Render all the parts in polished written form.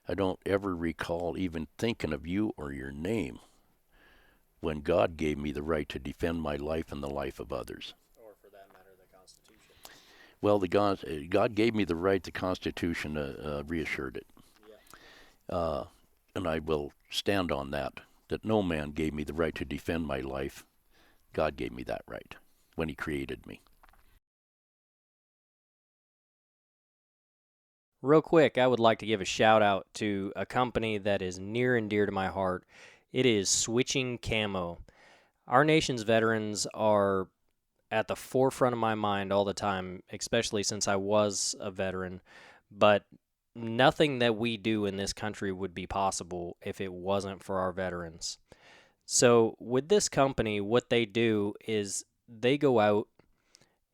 I don't ever recall even thinking of you or your name when God gave me the right to defend my life and the life of others. Or for that matter, the Constitution. Well, God gave me the right. The Constitution reassured it, Yeah. uh, and I will stand on that. That no man gave me the right to defend my life. God gave me that right when He created me. Real quick, I would like to give a shout out to a company that is near and dear to my heart. It is Switching Camo. Our nation's veterans are at the forefront of my mind all the time, especially since I was a veteran. But nothing that we do in this country would be possible if it wasn't for our veterans. So, with this company, what they do is they go out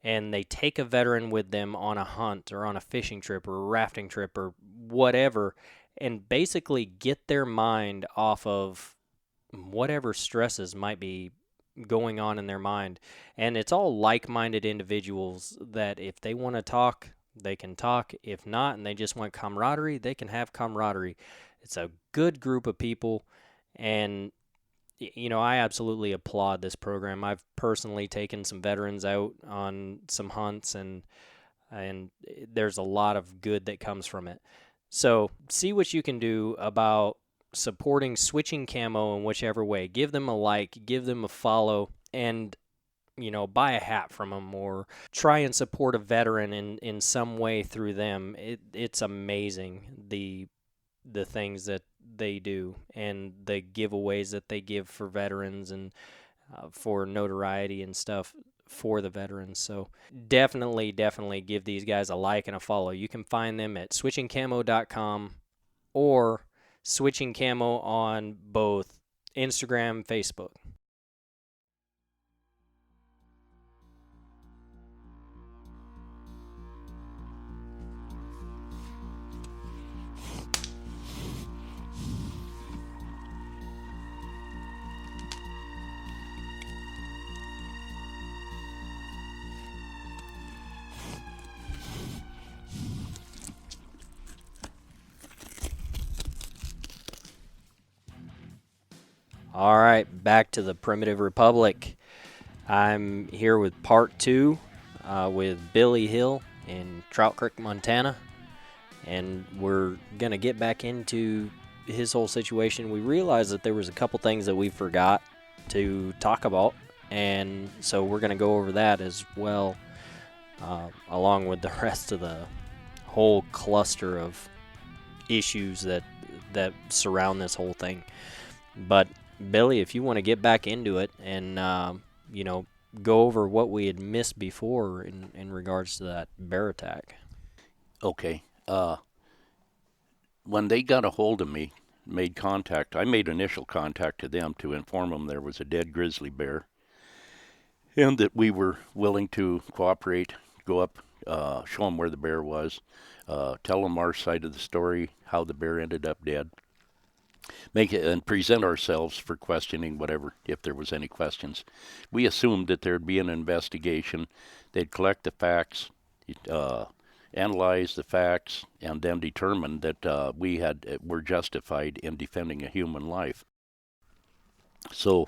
and they take a veteran with them on a hunt or on a fishing trip or a rafting trip or whatever, and basically get their mind off of whatever stresses might be going on in their mind. And it's all like minded individuals that if they want to talk, they can talk. If not, and they just want camaraderie, they can have camaraderie. It's a good group of people. And I absolutely applaud this program. I've personally taken some veterans out on some hunts, and there's a lot of good that comes from it. So see what you can do about supporting Switching Camo in whichever way. Give them a like, give them a follow, and buy a hat from them or try and support a veteran in some way through them. It's amazing the things that they do and the giveaways that they give for veterans and for notoriety and stuff for the veterans. So definitely give these guys a like and a follow. You can find them at switchingcamo.com or Switching Camo on both Instagram, Facebook. All right, back to the Primitive Republic. I'm here with part two with Billy Hill in Trout Creek, Montana, and we're gonna get back into his whole situation. We realized that there was a couple things that we forgot to talk about, and so we're gonna go over that as well, along with the rest of the whole cluster of issues that surround this whole thing. But Billy, if you want to get back into it and go over what we had missed before in regards to that bear attack. Okay. When they got a hold of me, made contact, I made initial contact to them to inform them there was a dead grizzly bear and that we were willing to cooperate, go up, show them where the bear was, tell them our side of the story, how the bear ended up dead, make it and present ourselves for questioning, whatever, if there was any questions. We assumed that there'd be an investigation. They'd collect the facts, analyze the facts, and then determine that were justified in defending a human life. So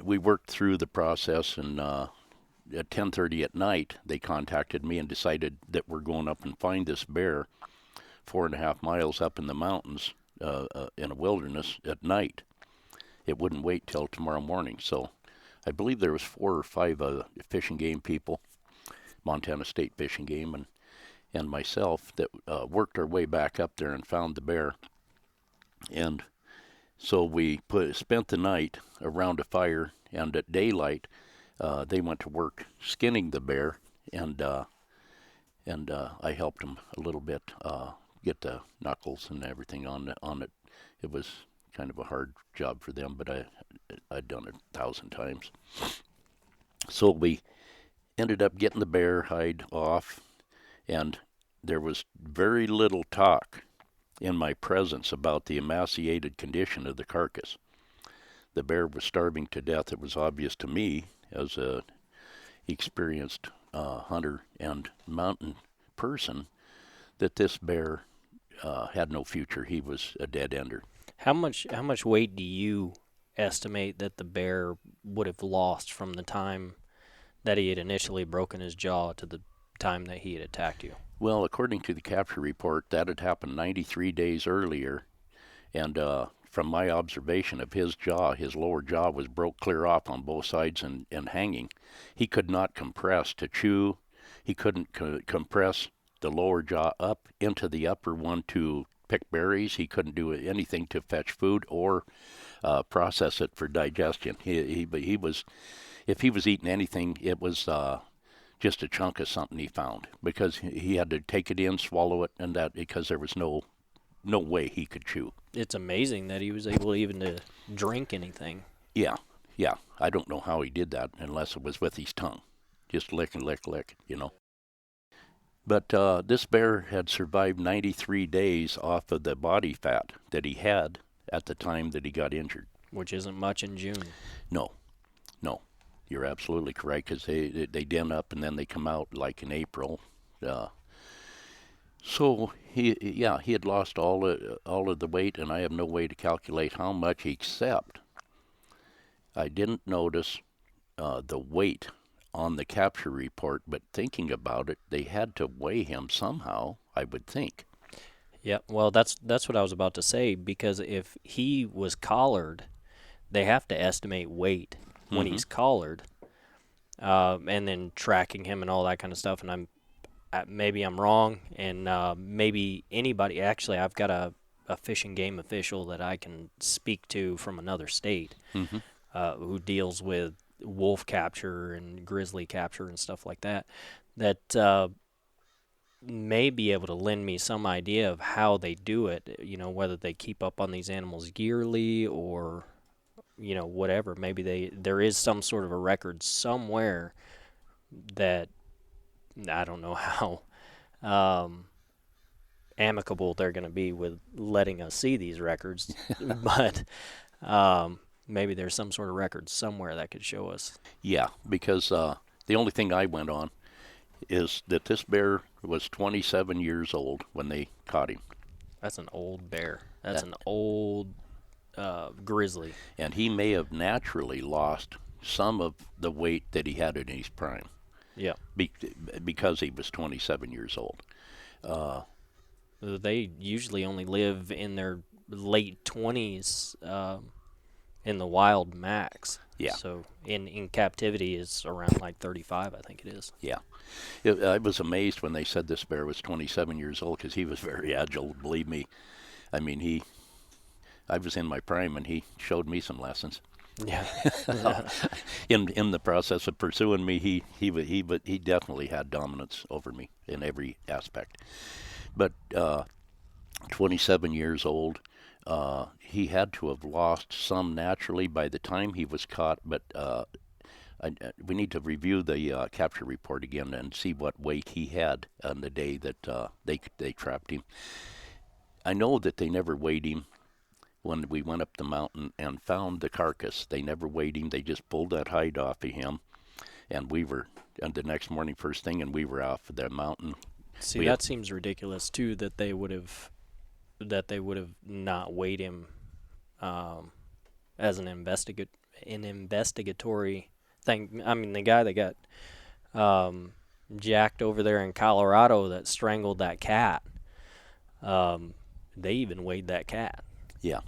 we worked through the process, and at 10:30 at night, they contacted me and decided that we're going up and find this bear 4.5 miles up in the mountains in a wilderness at night. It wouldn't wait till tomorrow morning. So I believe there was 4 or 5 fishing game people, Montana State Fishing Game, and myself that worked our way back up there and found the bear. And so we spent the night around a fire, and at daylight they went to work skinning the bear, and I helped them a little bit get the knuckles and everything on it. It was kind of a hard job for them, but I'd done it 1,000 times. So we ended up getting the bear hide off, and there was very little talk in my presence about the emaciated condition of the carcass. The bear was starving to death. It was obvious to me as a experienced hunter and mountain person that this bear had no future. He was a dead ender. How much weight do you estimate that the bear would have lost from the time that he had initially broken his jaw to the time that he had attacked you? Well, according to the capture report, that had happened 93 days earlier, and from my observation of his jaw, his lower jaw was broke clear off on both sides and hanging. He could not compress to chew. He couldn't compress the lower jaw up into the upper one to pick berries. He couldn't do anything to fetch food or process it for digestion. He was, if he was eating anything, it was just a chunk of something he found, because he had to take it in, swallow it, and that because there was no way he could chew. It's amazing that he was able even to drink anything. Yeah, yeah. I don't know how he did that unless it was with his tongue, just lick and lick, lick, But this bear had survived 93 days off of the body fat that he had at the time that he got injured. Which isn't much in June. No, no. You're absolutely correct, because they den up and then they come out like in April. So he had lost all of the weight, and I have no way to calculate how much, except I didn't notice the weight on the capture report. But thinking about it, they had to weigh him somehow, I would think. Yeah, well, that's what I was about to say, because if he was collared, they have to estimate weight when he's collared, and then tracking him and all that kind of stuff. And maybe I'm wrong, and maybe anybody. Actually, I've got a fish and game official that I can speak to from another state, who deals with wolf capture and grizzly capture and stuff like that. That may be able to lend me some idea of how they do it. Whether they keep up on these animals yearly or whatever. Maybe there is some sort of a record somewhere that I don't know how amicable they're going to be with letting us see these records, but maybe there's some sort of record somewhere that could show us. Yeah, because the only thing I went on is that this bear was 27 years old when they caught him. That's an old bear. That's an old grizzly. And he may have naturally lost some of the weight that he had in his prime. Yeah. Because he was 27 years old. They usually only live in their late 20s in the wild max. Yeah. So in captivity is around like 35, I think it is. Yeah. I was amazed when they said this bear was 27 years old, because he was very agile, believe me. I mean, I was in my prime, and he showed me some lessons. Yeah. In the process of pursuing me, he definitely had dominance over me in every aspect. But 27 years old, he had to have lost some naturally by the time he was caught. But we need to review the capture report again and see what weight he had on the day that they trapped him. I know that they never weighed him when we went up the mountain and found the carcass. They never weighed him. They just pulled that hide off of him, and the next morning first thing, and we were off the mountain. See, that seems ridiculous too, that they would have not weighed him as an investigatory thing. I mean, the guy that got jacked over there in Colorado that strangled that cat, they even weighed that cat. Yeah.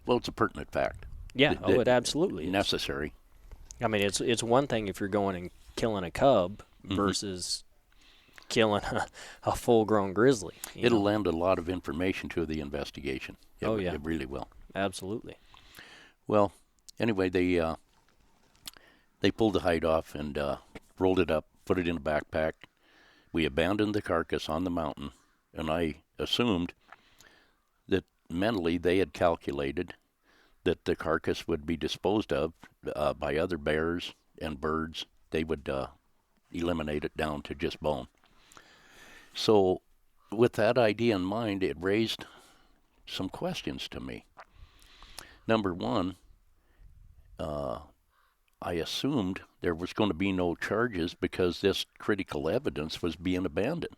Well, it's a pertinent fact. Yeah. It absolutely is. Necessary. I mean, it's one thing if you're going and killing a cub versus killing a full-grown grizzly. It'll lend a lot of information to the investigation. Yeah. It really will. Absolutely. Well, anyway, they pulled the hide off and rolled it up, put it in a backpack. We abandoned the carcass on the mountain, and I assumed that mentally they had calculated that the carcass would be disposed of by other bears and birds. They would eliminate it down to just bone. So with that idea in mind, it raised some questions to me. Number one, I assumed there was going to be no charges because this critical evidence was being abandoned.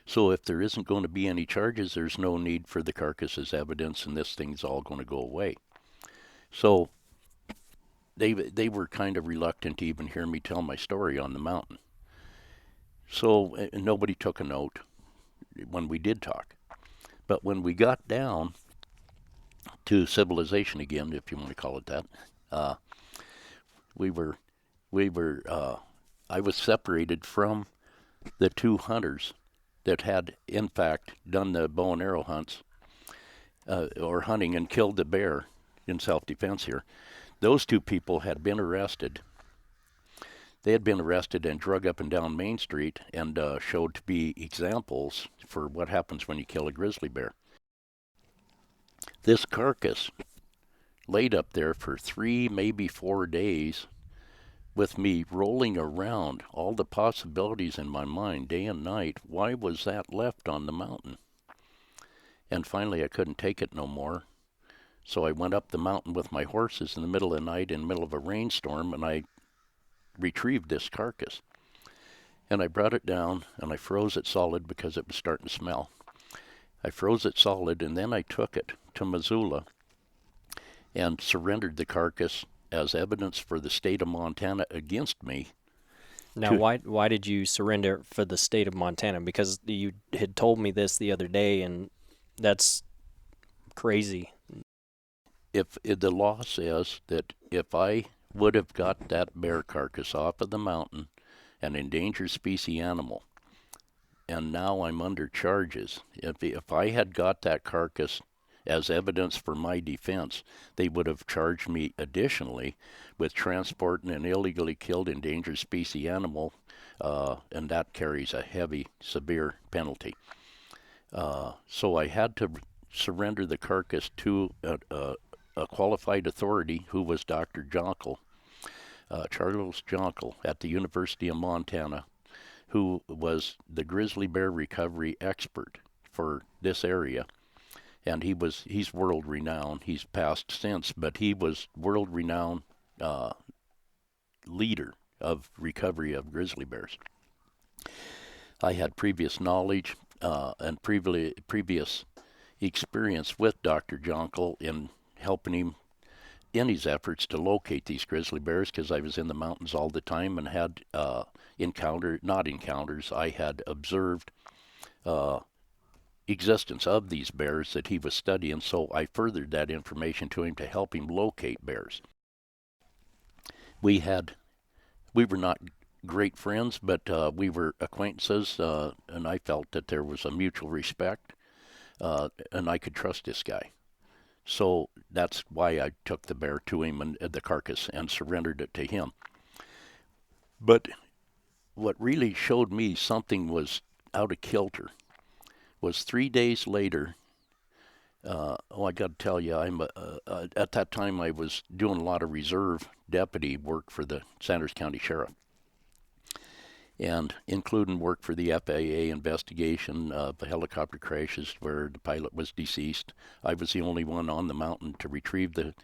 So if there isn't going to be any charges, there's no need for the carcass as evidence, and this thing's all going to go away. So they were kind of reluctant to even hear me tell my story on the mountain. So nobody took a note when we did talk. But when we got down to civilization again, if you want to call it that, uh, we were we were I was separated from the two hunters that had in fact done the bow and arrow hunts or hunting and killed the bear in self-defense here. Those two people had been arrested. They had been arrested and drug up and down Main Street and showed to be examples for what happens when you kill a grizzly bear. This carcass laid up there for 3, maybe 4 days with me rolling around all the possibilities in my mind day and night. Why was that left on the mountain? And finally I couldn't take it no more. So I went up the mountain with my horses in the middle of the night in the middle of a rainstorm, and I retrieved this carcass. And I brought it down and I froze it solid because it was starting to smell. I froze it solid, and then I took it to Missoula and surrendered the carcass as evidence for the state of Montana against me. Now, why did you surrender for the state of Montana? Because you had told me this the other day, and that's crazy. If the law says that if I would have got that bear carcass off of the mountain, an endangered species animal, and now I'm under charges, if I had got that carcass as evidence for my defense, they would have charged me additionally with transporting an illegally killed endangered species animal, and that carries a heavy, severe penalty. So I had to surrender the carcass to a qualified authority who was Dr. Jonkel, Charles Jonkel at the University of Montana, who was the grizzly bear recovery expert for this area. And he's world renowned. He's passed since, but he was world renowned leader of recovery of grizzly bears. I had previous knowledge and previous experience with Dr. Jonkel in helping him in his efforts to locate these grizzly bears, because I was in the mountains all the time and had I had observed existence of these bears that he was studying, so I furthered that information to him to help him locate bears. We were not great friends, but we were acquaintances, and I felt that there was a mutual respect, and I could trust this guy. So that's why I took the bear to him and the carcass and surrendered it to him. But what really showed me something was out of kilter was 3 days later. I got to tell you, at that time I was doing a lot of reserve deputy work for the Sanders County Sheriff, and including work for the FAA investigation of the helicopter crashes where the pilot was deceased. I was the only one on the mountain to retrieve the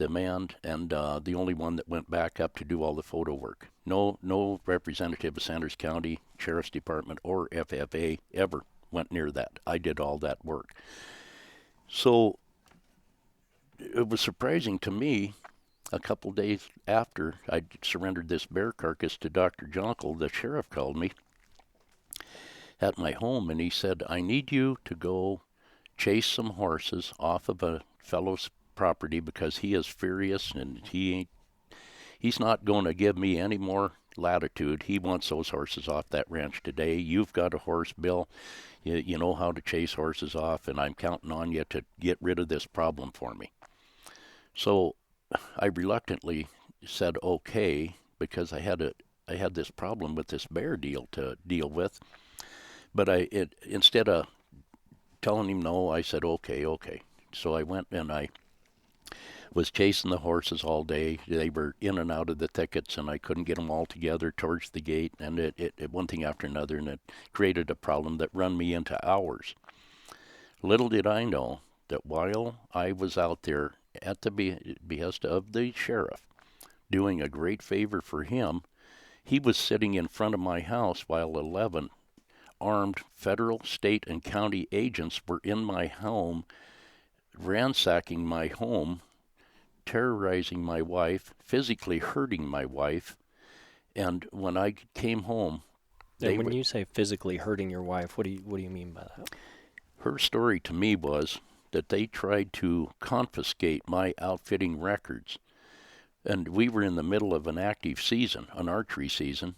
man, and the only one that went back up to do all the photo work. No representative of Sanders County Sheriff's Department or FFA ever went near that. I did all that work. So it was surprising to me. A couple days after I surrendered this bear carcass to Dr. Jonkel, the sheriff called me at my home, and he said, I need you to go chase some horses off of a fellow's property because he is furious and he's not going to give me any more latitude. He wants those horses off that ranch today. You've got a horse, Bill. You know how to chase horses off, and I'm counting on you to get rid of this problem for me. So I reluctantly said okay, because I had this problem with this bear deal to deal with. But instead of telling him no, I said okay. So I went and I was chasing the horses all day. They were in and out of the thickets, and I couldn't get them all together towards the gate. And it one thing after another, and it created a problem that run me into hours. Little did I know that while I was out there at the behest of the sheriff, doing a great favor for him, he was sitting in front of my house while 11 armed federal, state, and county agents were in my home, ransacking my home, terrorizing my wife, physically hurting my wife. And when I came home, And when you say physically hurting your wife, what do you mean by that? Her story to me was that they tried to confiscate my outfitting records. And we were in the middle of an active season, an archery season,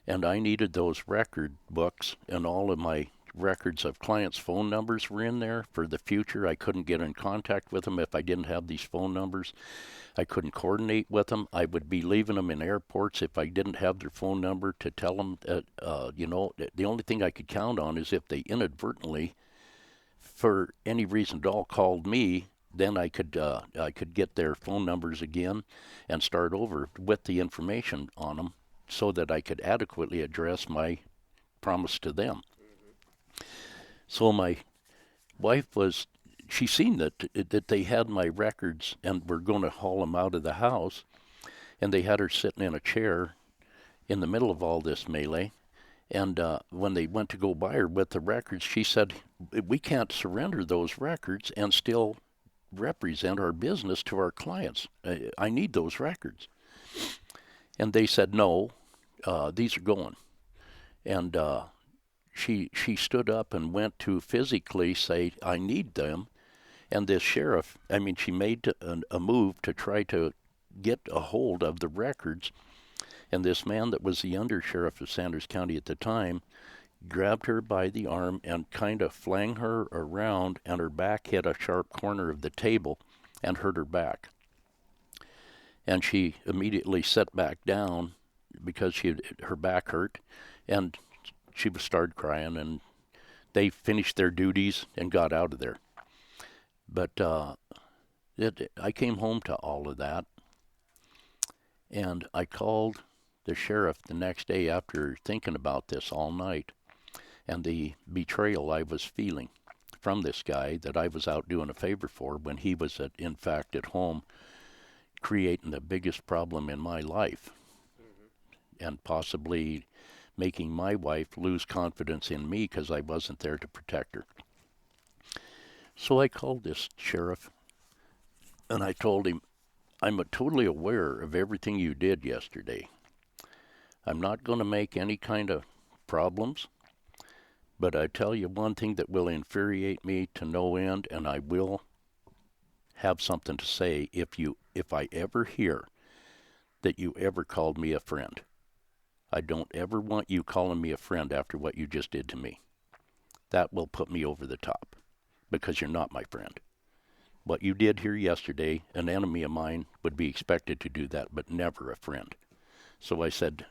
and I needed those record books, and all of my records of clients' phone numbers were in there for the future. I couldn't get in contact with them if I didn't have these phone numbers. I couldn't coordinate with them. I would be leaving them in airports if I didn't have their phone number to tell them that, the only thing I could count on is if they inadvertently, for any reason at all, called me, then I could get their phone numbers again and start over with the information on them so that I could adequately address my promise to them. So my wife she seen that they had my records and were going to haul them out of the house, and they had her sitting in a chair in the middle of all this melee. And when they went to go buy her with the records, she said, "We can't surrender those records and still represent our business to our clients. I need those records." And they said, "No, these are going." And she stood up and went to physically say, "I need them." And this sheriff, she made a move to try to get a hold of the records. And this man that was the undersheriff of Sanders County at the time grabbed her by the arm and kind of flung her around, and her back hit a sharp corner of the table and hurt her back. And she immediately sat back down because her back hurt, and she started crying, and they finished their duties and got out of there. But I came home to all of that, and I called the sheriff the next day after thinking about this all night and the betrayal I was feeling from this guy that I was out doing a favor for when he was in fact at home creating the biggest problem in my life, and possibly making my wife lose confidence in me because I wasn't there to protect her. So I called this sheriff and I told him, "I'm totally aware of everything you did yesterday. I'm not going to make any kind of problems, but I tell you one thing that will infuriate me to no end, and I will have something to say if I ever hear that you ever called me a friend. I don't ever want you calling me a friend after what you just did to me. That will put me over the top, because you're not my friend. What you did here yesterday, an enemy of mine would be expected to do that, but never a friend." So I said,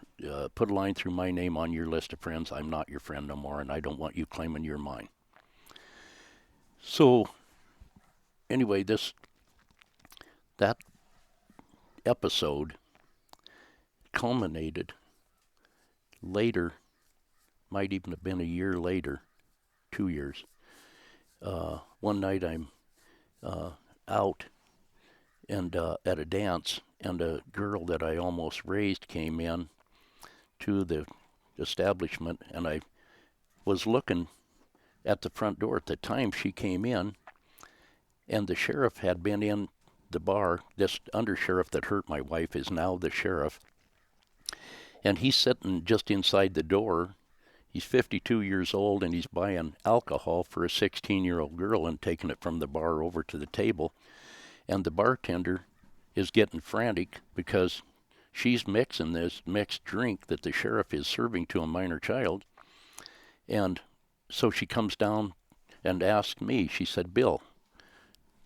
"Put a line through my name on your list of friends. I'm not your friend no more, and I don't want you claiming you're mine." So anyway, that episode culminated later, might even have been a year later, 2 years. One night I'm out and at a dance, and a girl that I almost raised came in to the establishment, and I was looking at the front door at the time she came in, and the sheriff had been in the bar. This undersheriff that hurt my wife is now the sheriff, and he's sitting just inside the door. He's 52 years old, and he's buying alcohol for a 16-year-old girl and taking it from the bar over to the table. And the bartender is getting frantic because she's mixing this mixed drink that the sheriff is serving to a minor child. And so she comes down and asks me, she said, "Bill,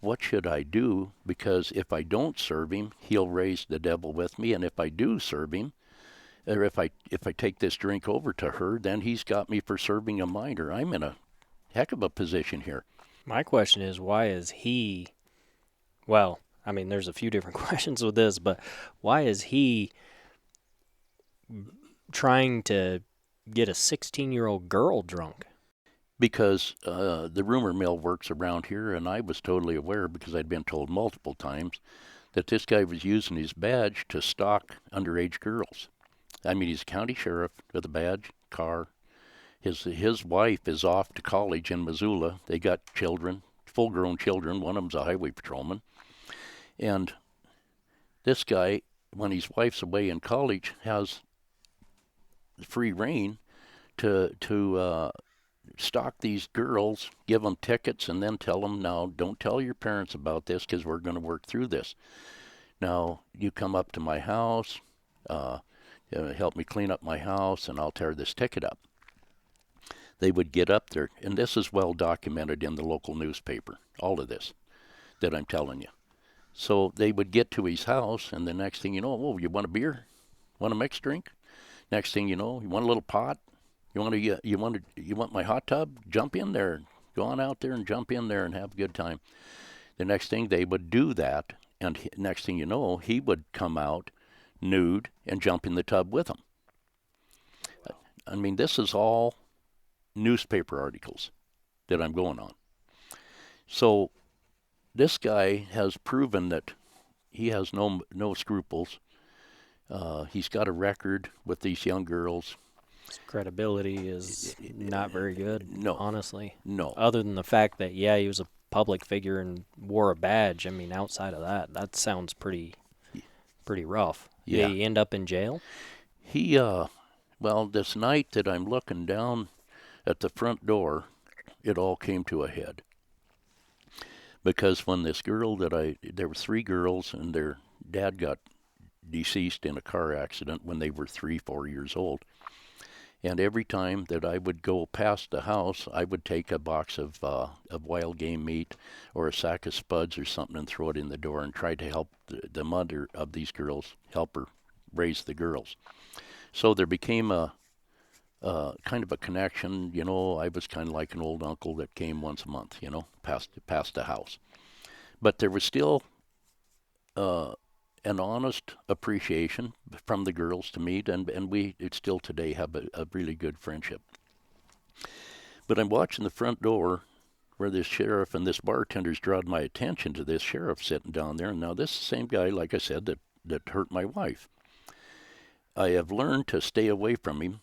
what should I do? Because if I don't serve him, he'll raise the devil with me. And if I do serve him, or if I take this drink over to her, then he's got me for serving a minor. I'm in a heck of a position here." My question is, why is he, well, there's a few different questions with this, but why is he trying to get a 16-year-old girl drunk? Because the rumor mill works around here, and I was totally aware, because I'd been told multiple times, that this guy was using his badge to stalk underage girls. He's a county sheriff with a badge, car, His wife is off to college in Missoula. They got children, full-grown children. One of them's a highway patrolman. And this guy, when his wife's away in college, has free reign to stalk these girls, give them tickets, and then tell them, now, don't tell your parents about this because we're going to work through this. Now, you come up to my house, help me clean up my house, and I'll tear this ticket up. They would get up there, and this is well documented in the local newspaper, all of this that I'm telling you. So they would get to his house, and the next thing you know, oh, you want a beer? Want a mixed drink? Next thing you know, you want a little pot? You want my hot tub? Jump in there. Go on out there and jump in there and have a good time. The next thing they would do that, and next thing you know, he would come out nude and jump in the tub with him. I mean, this is all newspaper articles that I'm going on. So this guy has proven that he has no scruples. He's got a record with these young girls. His credibility is not very good, no, honestly. No. Other than the fact that, yeah, he was a public figure and wore a badge. I mean, outside of that, that sounds pretty rough. Yeah. Did he end up in jail? He, well, this night that I'm looking down at the front door, it all came to a head. Because when this girl there were 3 girls, and their dad got deceased in a car accident when they were 3-4 years old. And every time that I would go past the house, I would take a box of wild game meat or a sack of spuds or something and throw it in the door and try to help the mother of these girls, help her raise the girls. So there became a kind of a connection. You know, I was kind of like an old uncle that came once a month, you know, past the house. But there was still an honest appreciation from the girls to me, and we still today have a really good friendship. But I'm watching the front door where this sheriff and this bartender's drawn my attention to this sheriff sitting down there. And now this is the same guy, like I said, that hurt my wife. I have learned to stay away from him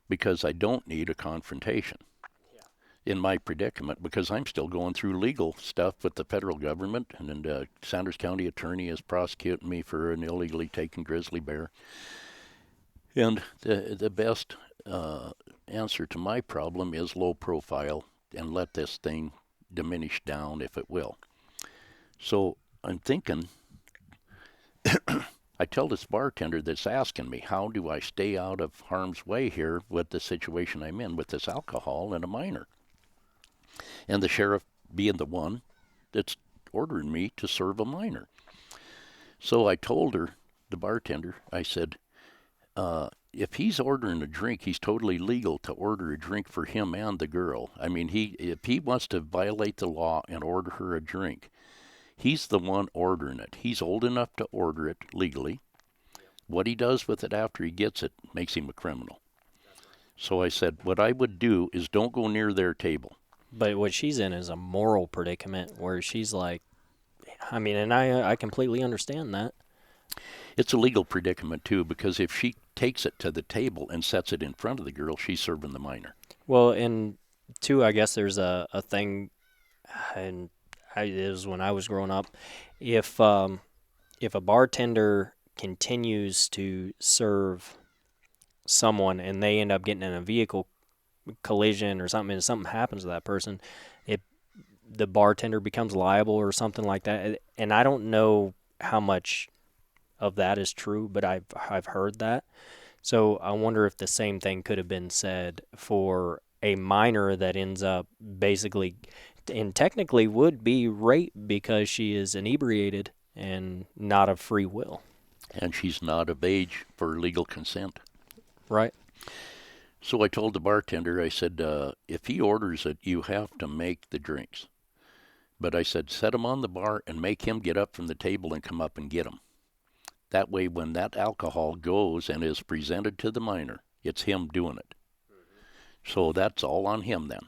because I don't need a confrontation in my predicament, because I'm still going through legal stuff with the federal government, and Sanders County attorney is prosecuting me for an illegally taken grizzly bear. And the best answer to my problem is low profile and let this thing diminish down if it will. So I'm thinking, I tell this bartender that's asking me, how do I stay out of harm's way here with the situation I'm in with this alcohol and a minor? And the sheriff being the one that's ordering me to serve a minor. So I told her, the bartender, I said, if he's ordering a drink, he's totally legal to order a drink for him and the girl. I mean, if he wants to violate the law and order her a drink, he's the one ordering it. He's old enough to order it legally. What he does with it after he gets it makes him a criminal. So I said, what I would do is don't go near their table. But what she's in is a moral predicament where she's like, I mean, and I completely understand that. It's a legal predicament, too, because if she takes it to the table and sets it in front of the girl, she's serving the minor. Well, and two, I guess there's a thing, and it was when I was growing up, if a bartender continues to serve someone and they end up getting in a vehicle collision or something, and something happens to that person, the bartender becomes liable or something like that. And I don't know how much of that is true, but I've heard that. So I wonder if the same thing could have been said for a minor that ends up basically, and technically would be raped because she is inebriated and not of free will. And she's not of age for legal consent. Right. So I told the bartender, I said, if he orders it, you have to make the drinks. But I said, set him on the bar and make him get up from the table and come up and get them. That way, when that alcohol goes and is presented to the minor, it's him doing it. So that's all on him then.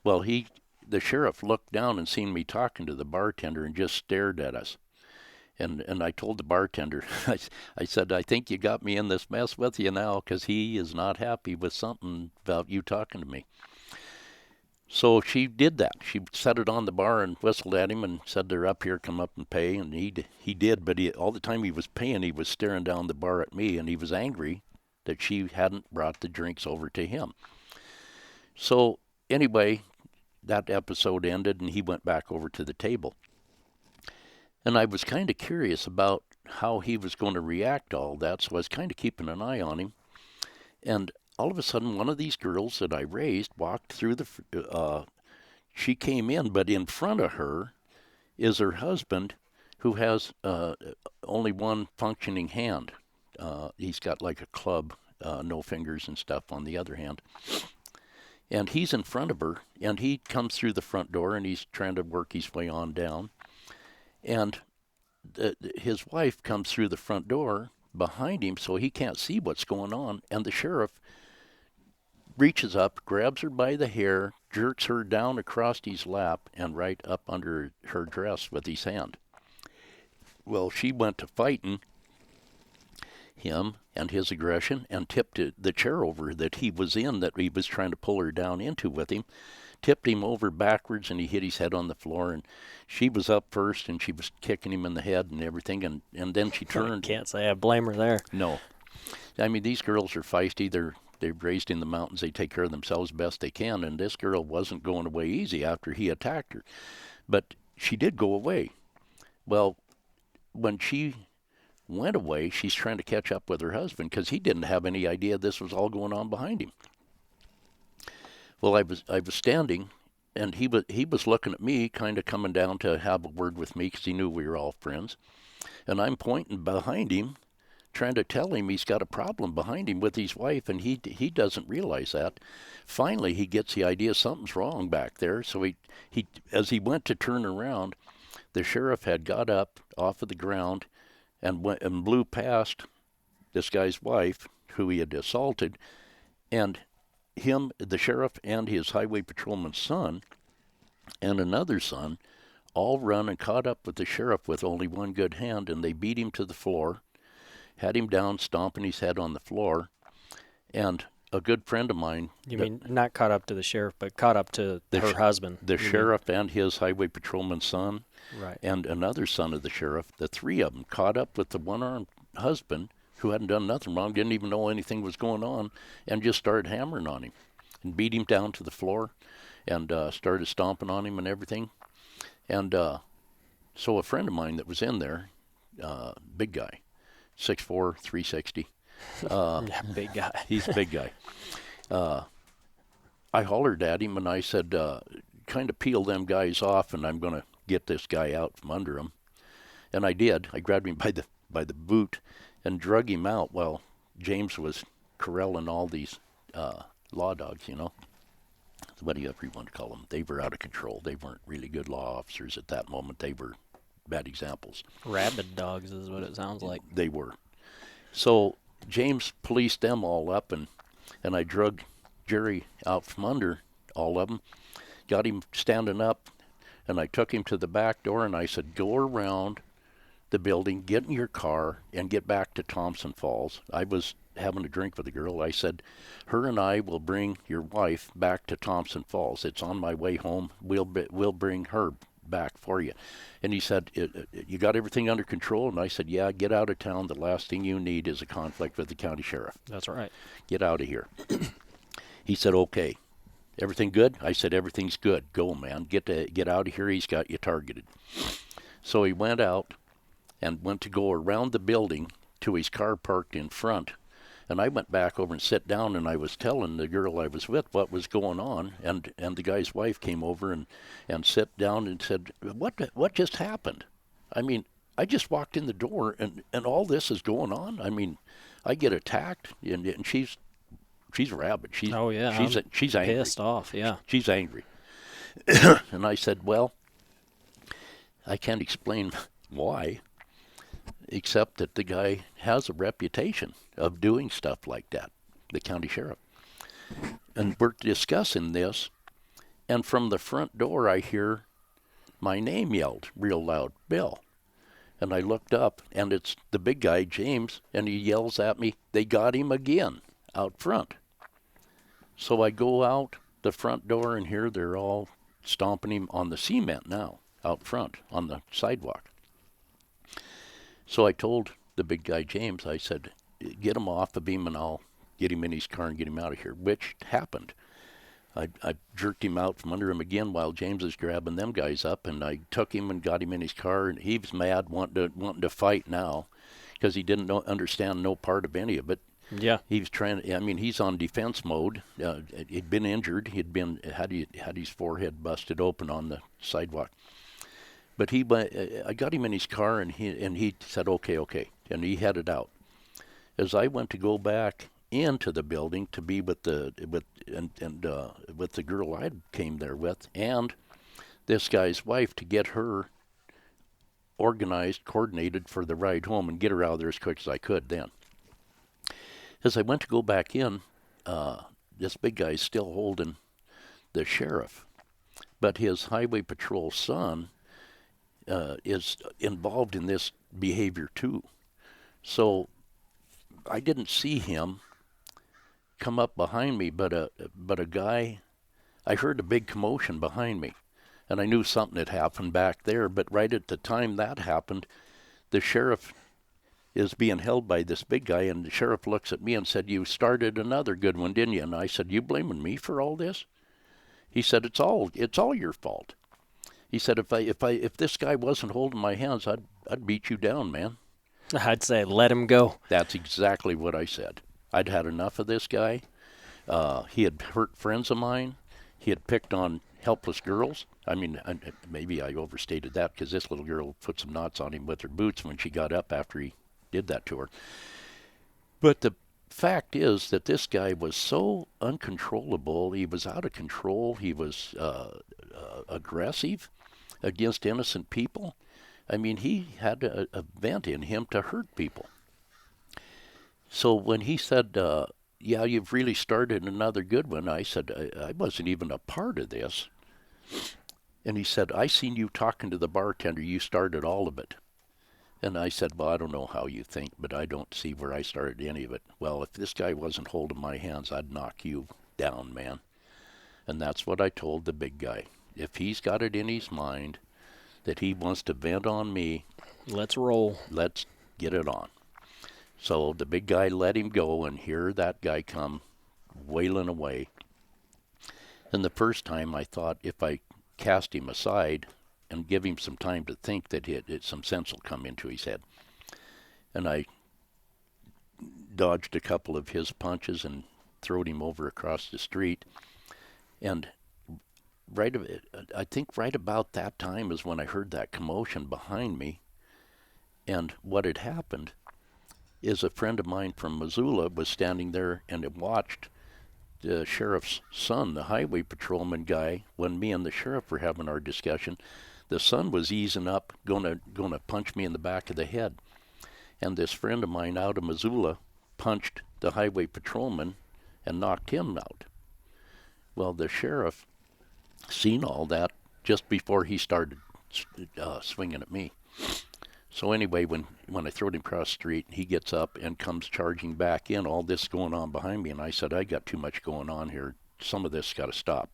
Well, the sheriff looked down and seen me talking to the bartender and just stared at us. And I told the bartender, I said, I think you got me in this mess with you now, because he is not happy with something about you talking to me. So she did that. She set it on the bar and whistled at him and said, they're up here, come up and pay. And he did, but all the time he was paying, he was staring down the bar at me, and he was angry that she hadn't brought the drinks over to him. So anyway, that episode ended, and he went back over to the table. And I was kind of curious about how he was going to react to all that, so I was kind of keeping an eye on him. And all of a sudden, one of these girls that I raised walked through she came in, but in front of her is her husband, who has only one functioning hand. He's got like a club, no fingers and stuff on the other hand. And he's in front of her, and he comes through the front door, and he's trying to work his way on down. And his wife comes through the front door behind him, so he can't see what's going on. And the sheriff reaches up, grabs her by the hair, jerks her down across his lap and right up under her dress with his hand. Well, she went to fighting him and his aggression and tipped the chair over that he was in, that he was trying to pull her down into with him, tipped him over backwards, and he hit his head on the floor. And she was up first, and she was kicking him in the head and everything. And then she turned. I can't say I blame her there. No. I mean, these girls are feisty. They're raised in the mountains. They take care of themselves best they can. And this girl wasn't going away easy after he attacked her. But she did go away. Well, when she went away, she's trying to catch up with her husband, because he didn't have any idea this was all going on behind him. Well, I was standing, and he was looking at me, kind of coming down to have a word with me, because he knew we were all friends. And I'm pointing behind him, trying to tell him he's got a problem behind him with his wife, and he doesn't realize that. Finally, he gets the idea something's wrong back there. So he as he went to turn around, the sheriff had got up off of the ground and went and blew past this guy's wife, who he had assaulted, and him, the sheriff, and his highway patrolman's son, and another son, all run and caught up with the sheriff with only one good hand, and they beat him to the floor, had him down, stomping his head on the floor. And a good friend of mine... You mean not caught up to the sheriff, but caught up to her husband? The sheriff and his highway patrolman's son, right, and another son of the sheriff, the three of them caught up with the one-armed husband, who hadn't done nothing wrong, didn't even know anything was going on, and just started hammering on him and beat him down to the floor and started stomping on him and everything. And so a friend of mine that was in there, big guy, 6'4", 360. Big guy. He's a big guy. I hollered at him, and I said, kind of peel them guys off, and I'm going to get this guy out from under him. And I did. I grabbed him by the boot and drug him out while James was corralling all these law dogs, whatever you want to call them. They were out of control. They weren't really good law officers at that moment. They were bad examples. Rabid dogs is what it sounds like. They were. So James policed them all up, and I drug Jerry out from under all of them, got him standing up, and I took him to the back door, and I said, go around the building, get in your car, and get back to Thompson Falls. I was having a drink with a girl. I said, her and I will bring your wife back to Thompson Falls. It's on my way home. We'll bring her back for you. And he said, you got everything under control? And I said, yeah, get out of town. The last thing you need is a conflict with the county sheriff. That's right. Get out of here. He said, okay. Everything good? I said, everything's good. Go, man. Get out of here. He's got you targeted. So he went out and went to go around the building to his car parked in front. And I went back over and sat down, and I was telling the girl I was with what was going on. And the guy's wife came over and sat down and said, what just happened? I mean, I just walked in the door, and all this is going on. I mean, I get attacked, and she's rabid. She's angry. Pissed off, yeah. She's angry. And I said, well, I can't explain why, except that the guy has a reputation of doing stuff like that, the county sheriff. And we're discussing this, and from the front door I hear my name yelled real loud, Bill. And I looked up, and it's the big guy, James, and he yells at me, "They got him again out front." So I go out the front door, and here they're all stomping him on the cement now, out front on the sidewalk. So I told the big guy, James, I said, "Get him off of him, and I'll get him in his car and get him out of here," which happened. I jerked him out from under him again while James was grabbing them guys up, and I took him and got him in his car, and he was mad, wanting to fight now, because he didn't understand no part of any of it. Yeah. He was trying. I mean, he's on defense mode. He'd been injured. Had his forehead busted open on the sidewalk. But I got him in his car, and he said, "Okay," and he headed out. As I went to go back into the building to be with the girl I came there with, and this guy's wife, to get her organized, coordinated for the ride home and get her out of there as quick as I could then. As I went to go back in, this big guy's still holding the sheriff, but his highway patrol son is involved in this behavior too. So I didn't see him come up behind me, but a guy, I heard a big commotion behind me, and I knew something had happened back there. But right at the time that happened, the sheriff is being held by this big guy, and the sheriff looks at me and said, "You started another good one, didn't you?" And I said, "You blaming me for all this?" He said, "It's all your fault." He said, "If this guy wasn't holding my hands, I'd beat you down, man." I'd say let him go. That's exactly what I said. I'd had enough of this guy. He had hurt friends of mine. He had picked on helpless girls. I mean, maybe I overstated that, because this little girl put some knots on him with her boots when she got up after he did that to her. But the fact is that this guy was so uncontrollable. He was out of control. He was aggressive against innocent people. I mean, he had a vent in him to hurt people. So when he said, "Yeah, you've really started another good one," I said, I wasn't even a part of this. And he said, "I seen you talking to the bartender. You started all of it." And I said, "Well, I don't know how you think, but I don't see where I started any of it." "Well, if this guy wasn't holding my hands, I'd knock you down, man." And that's what I told the big guy. If he's got it in his mind that he wants to vent on me, let's roll. Let's get it on. So the big guy let him go, and here that guy come wailing away. And the first time I thought, if I cast him aside and give him some time to think, that some sense will come into his head. And I dodged a couple of his punches and throwed him over across the street. And I think right about that time is when I heard that commotion behind me. And what had happened is a friend of mine from Missoula was standing there and had watched the sheriff's son, the highway patrolman guy, when me and the sheriff were having our discussion. The son was easing up, gonna punch me in the back of the head. And this friend of mine out of Missoula punched the highway patrolman and knocked him out. Well, the sheriff seen all that just before he started swinging at me. So anyway, when I threw him across the street, he gets up and comes charging back in, all this going on behind me. And I said, "I got too much going on here. Some of this got to stop."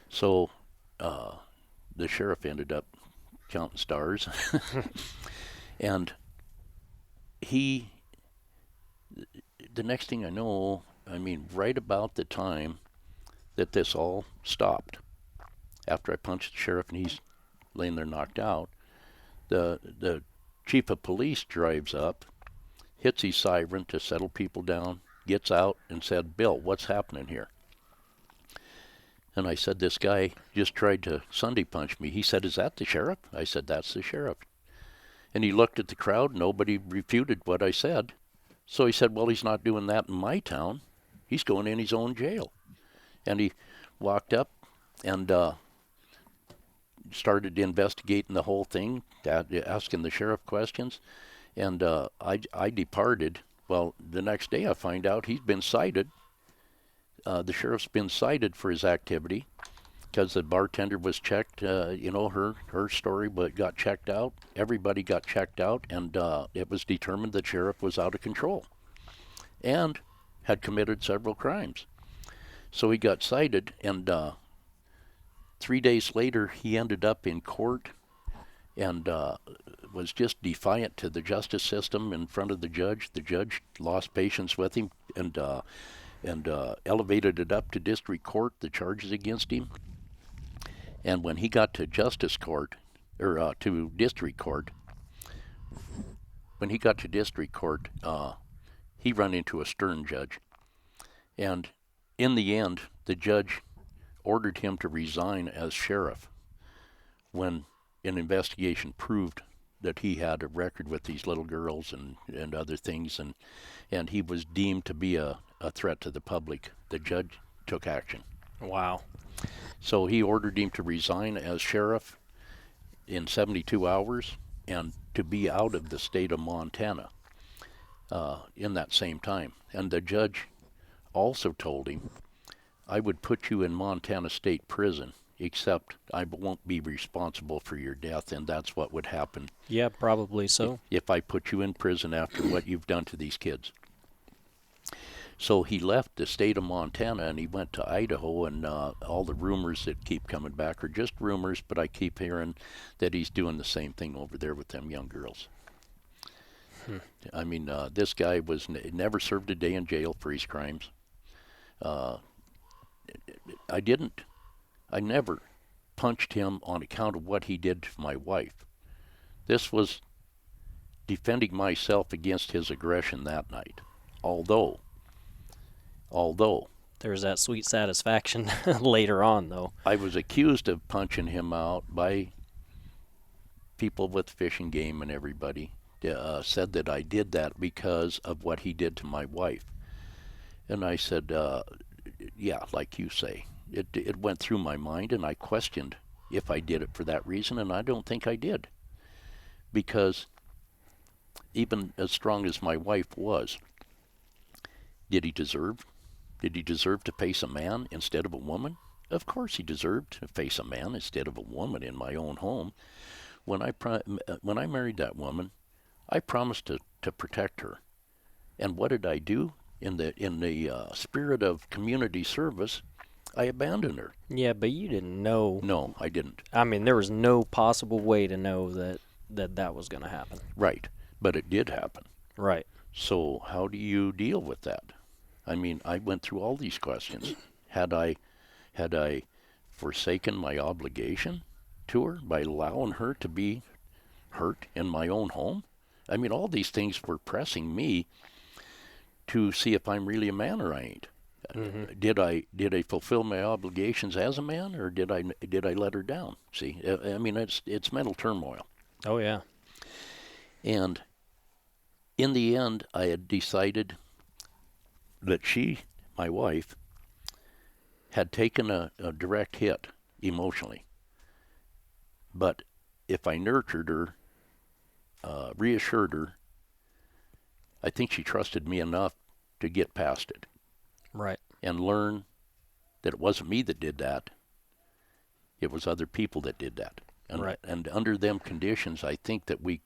So the sheriff ended up counting stars. And the next thing I know, I mean, right about the time that this all stopped, after I punched the sheriff and he's laying there knocked out, the chief of police drives up, hits his siren to settle people down, gets out and said, "Bill, what's happening here?" And I said, "This guy just tried to Sunday punch me." He said, "Is that the sheriff?" I said, "That's the sheriff." And he looked at the crowd. Nobody refuted what I said. So he said, "Well, he's not doing that in my town. He's going in his own jail." And he walked up and started investigating the whole thing, asking the sheriff questions. And I departed. Well, the next day I find out he's been cited. The sheriff's been cited for his activity. because the bartender was checked. Her story, but got checked out. Everybody got checked out, and it was determined the sheriff was out of control and had committed several crimes. So he got cited, and 3 days later, he ended up in court and was just defiant to the justice system in front of the judge. The judge lost patience with him and elevated it up to district court, the charges against him. And when he got to justice court, or to district court, when he got to district court, he ran into a stern judge. And in the end, the judge ordered him to resign as sheriff when an investigation proved that he had a record with these little girls and other things, and he was deemed to be a threat to the public. The judge took action. Wow. So he ordered him to resign as sheriff in 72 hours and to be out of the state of Montana in that same time. And the judge also told him, I would put you in Montana State Prison, except I won't be responsible for your death, and that's what would happen. Yeah, probably so. If I put you in prison after what you've done to these kids. So he left the state of Montana and he went to Idaho, and all the rumors that keep coming back are just rumors, but I keep hearing that he's doing the same thing over there with them young girls. I mean, this guy was never served a day in jail for his crimes. I never punched him on account of what he did to my wife. This was defending myself against his aggression that night. Although There's that sweet satisfaction later on, though. I was accused of punching him out by people with Fish and Game, and everybody said that I did that because of what he did to my wife. And I said, yeah, like you say. It went through my mind, and I questioned if I did it for that reason, and I don't think I did. Because even as strong as my wife was, did he deserve to face a man instead of a woman? Of course he deserved to face a man instead of a woman in my own home. When I married that woman, I promised to protect her. And what did I do? In the spirit of community service, I abandoned her. Yeah, but you didn't know. No, I didn't. I mean, there was no possible way to know that was going to happen. Right, but it did happen. Right. So how do you deal with that? I mean, I went through all these questions. Had I forsaken my obligation to her by allowing her to be hurt in my own home? I mean, all these things were pressing me to see if I'm really a man or I ain't. Mm-hmm. Did I fulfill my obligations as a man, or did I let her down? See, I mean, it's mental turmoil. Oh yeah. And in the end, I had decided that she, my wife, had taken a direct hit emotionally. But if I nurtured her, reassured her, I think she trusted me enough to get past it. Right. And learn that it wasn't me that did that. It was other people that did that. And, right. And under them conditions, I think that we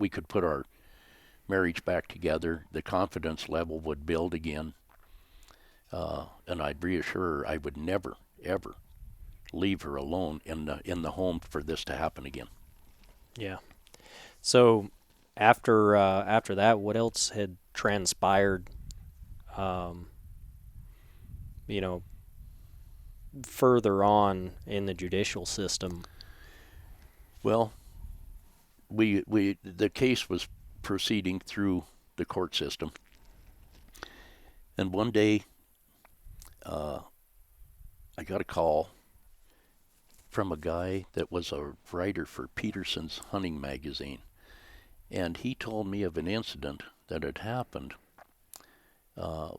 could put our marriage back together. The confidence level would build again. And I'd reassure her I would never, ever leave her alone in the home for this to happen again. Yeah. So after that, what else had transpired? Further on in the judicial system. Well, the case was proceeding through the court system, and one day, I got a call from a guy that was a writer for Peterson's hunting magazine, and he told me of an incident that had happened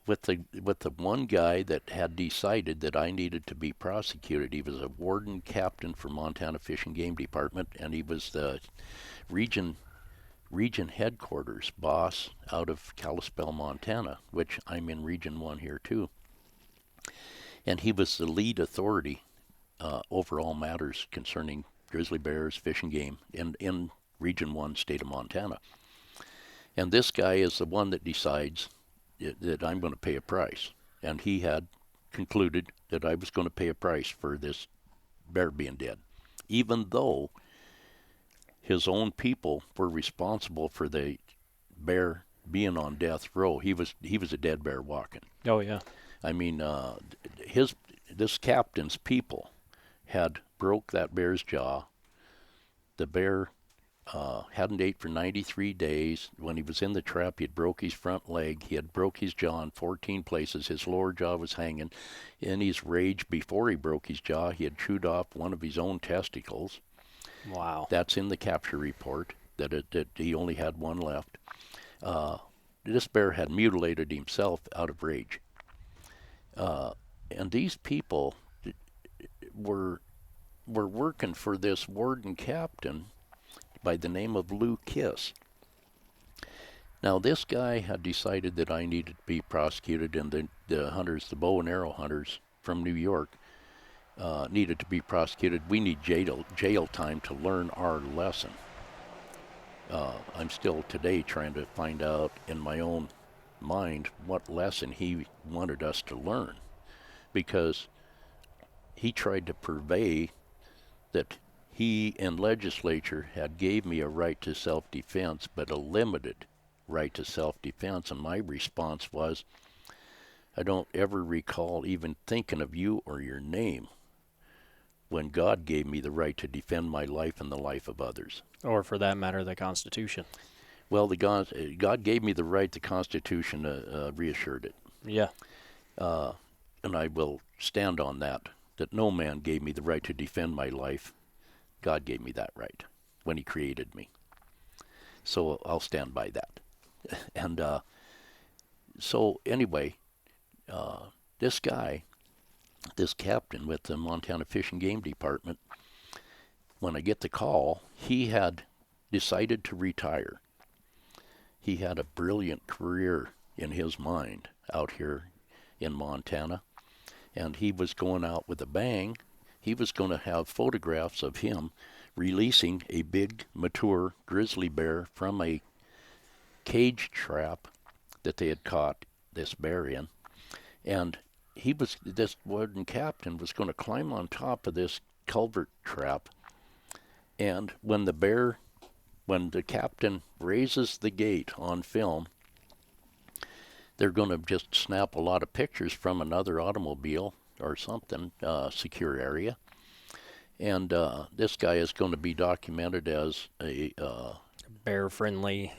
with the one guy that had decided that I needed to be prosecuted. He was a warden captain for Montana Fish and Game Department, and he was the region headquarters boss out of Kalispell, Montana, which I'm in Region 1 here too. And he was the lead authority overall matters concerning grizzly bears, fish and game in Region 1, state of Montana. And this guy is the one that decides that I'm going to pay a price. And he had concluded that I was going to pay a price for this bear being dead, even though his own people were responsible for the bear being on death row. He was a dead bear walking. Oh yeah. I mean, this captain's people had broke that bear's jaw. The bear hadn't ate for 93 days. When he was in the trap, he had broke his front leg. He had broke his jaw in 14 places. His lower jaw was hanging. In his rage, before he broke his jaw, he had chewed off one of his own testicles. Wow. That's in the capture report, that he only had one left. This bear had mutilated himself out of rage. And these people were working for this warden captain by the name of Lou Kiss. Now, this guy had decided that I needed to be prosecuted, and the hunters, the bow and arrow hunters from New York, needed to be prosecuted. We need jail time to learn our lesson. I'm still today trying to find out in my own mind what lesson he wanted us to learn, because he tried to purvey that he in legislature had gave me a right to self-defense, but a limited right to self-defense. And my response was, I don't ever recall even thinking of you or your name when God gave me the right to defend my life and the life of others. Or for that matter, the Constitution. Well, God gave me the right. The Constitution reassured it. Yeah. And I will stand on that no man gave me the right to defend my life. God gave me that right when he created me. So I'll stand by that. And so anyway, this guy, this captain with the Montana Fish and Game Department, when I get the call, he had decided to retire. He had a brilliant career in his mind out here in Montana, and he was going out with a bang. He was going to have photographs of him releasing a big, mature grizzly bear from a cage trap that they had caught this bear in. And this warden captain was going to climb on top of this culvert trap. And when the captain raises the gate on film, they're going to just snap a lot of pictures from another automobile or something, secure area. And this guy is going to be documented as a bear-friendly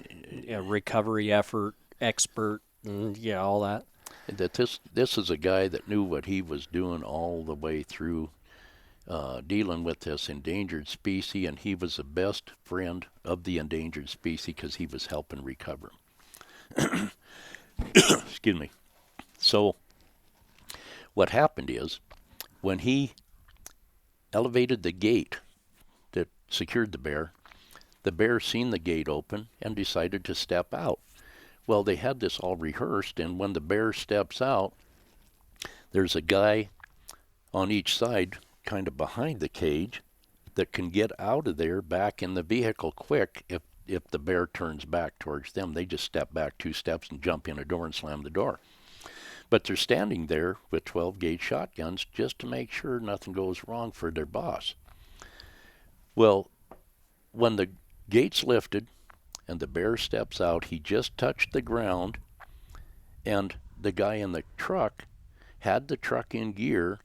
recovery effort expert, and all that. That this is a guy that knew what he was doing all the way through dealing with this endangered species, and he was the best friend of the endangered species because he was helping recover him. Excuse me. So what happened is, when he elevated the gate that secured the bear seen the gate open and decided to step out. Well, they had this all rehearsed, and when the bear steps out, there's a guy on each side kind of behind the cage that can get out of there back in the vehicle quick if the bear turns back towards them. They just step back 2 steps and jump in a door and slam the door. But they're standing there with 12-gauge shotguns just to make sure nothing goes wrong for their boss. Well, when the gate's lifted and the bear steps out, he just touched the ground, and the guy in the truck had the truck in gear,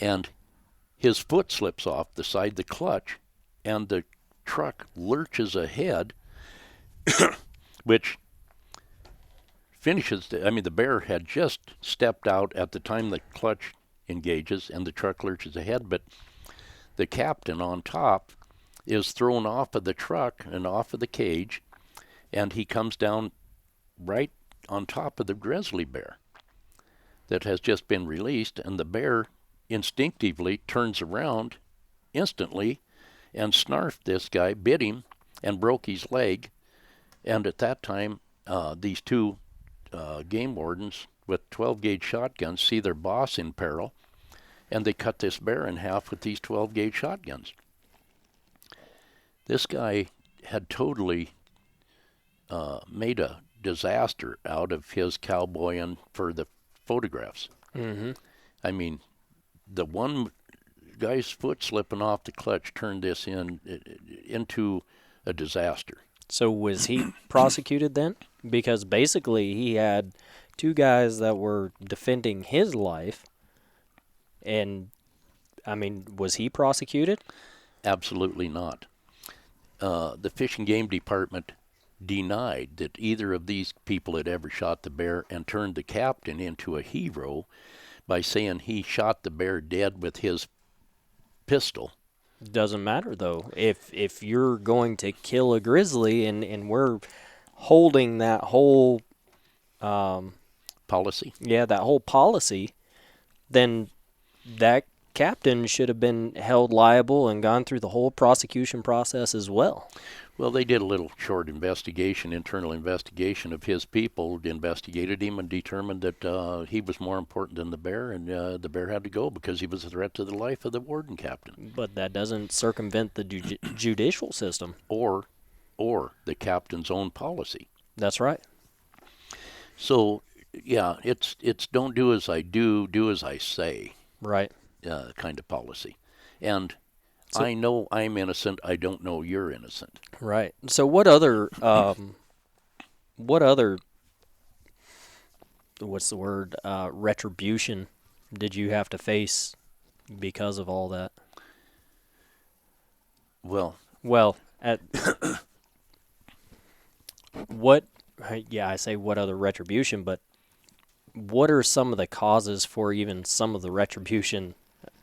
and his foot slips off the side of the clutch, and the truck lurches ahead, which finishes the bear had just stepped out at the time the clutch engages and the truck lurches ahead, but the captain on top is thrown off of the truck and off of the cage, and he comes down right on top of the grizzly bear that has just been released, and the bear instinctively turns around instantly and snarfed this guy, bit him, and broke his leg. And at that time, these two game wardens with 12-gauge shotguns see their boss in peril, and they cut this bear in half with these 12-gauge shotguns. This guy had totally made a disaster out of his cowboying for the photographs. Mm-hmm. I mean, the one guy's foot slipping off the clutch turned this into a disaster. So was he prosecuted then? Because basically he had two guys that were defending his life, and I mean, was he prosecuted? Absolutely not. The Fish and Game Department denied that either of these people had ever shot the bear and turned the captain into a hero by saying he shot the bear dead with his pistol. Doesn't matter though. If you're going to kill a grizzly and we're holding that whole Policy. that whole policy, then that captain should have been held liable and gone through the whole prosecution process as well. Well, they did a little short investigation, internal investigation of his people, investigated him and determined that he was more important than the bear, and the bear had to go because he was a threat to the life of the warden captain. But that doesn't circumvent the judicial system. Or the captain's own policy. That's right. So, yeah, it's don't do as I do as I say Right. kind of policy. And So- I know I'm innocent. I don't know you're innocent. Right. So what other what's the word, retribution did you have to face because of all that? Well, At what I say what other retribution, but what are some of the causes for even some of the retribution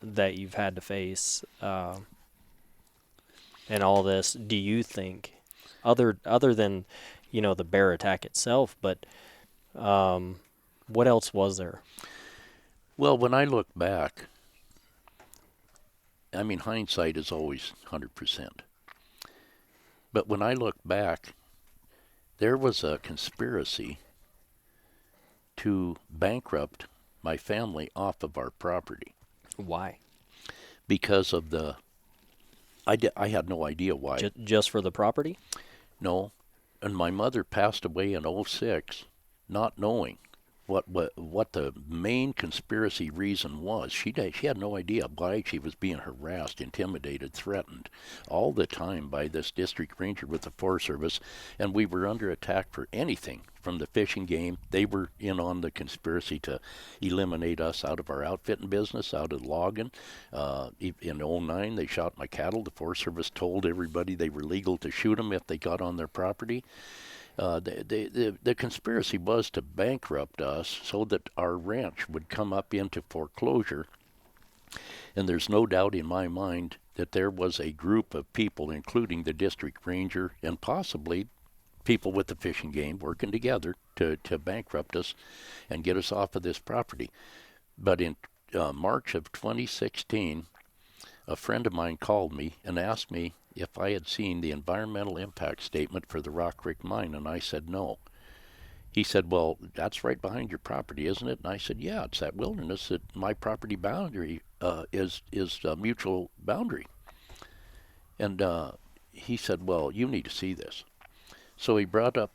that you've had to face and all this, do you think, other than, the bear attack itself, but what else was there? well, when I look back, I mean, hindsight is always 100%. But when I look back, there was a conspiracy to bankrupt my family off of our property Why? because of I had no idea why. Just for the property? No, and my mother passed away in '06, not knowing what the main conspiracy reason was. She had no idea why she was being harassed, intimidated, threatened all the time by this district ranger with the Forest Service, and we were under attack for anything from the fishing game. They were in on the conspiracy to eliminate us out of our outfitting business, out of logging. In '09, they shot my cattle. The Forest Service told everybody they were legal to shoot them if they got on their property. The conspiracy was to bankrupt us so that our ranch would come up into foreclosure. And there's no doubt in my mind that there was a group of people, including the district ranger and possibly people with the fishing game, working together to bankrupt us and get us off of this property. But in March of 2016, a friend of mine called me and asked me if I had seen the environmental impact statement for the Rock Creek mine, and I said no. He said, well, that's right behind your property, isn't it? And I said, yeah, it's that wilderness that my property boundary is a mutual boundary. And he said, well, you need to see this. So he brought up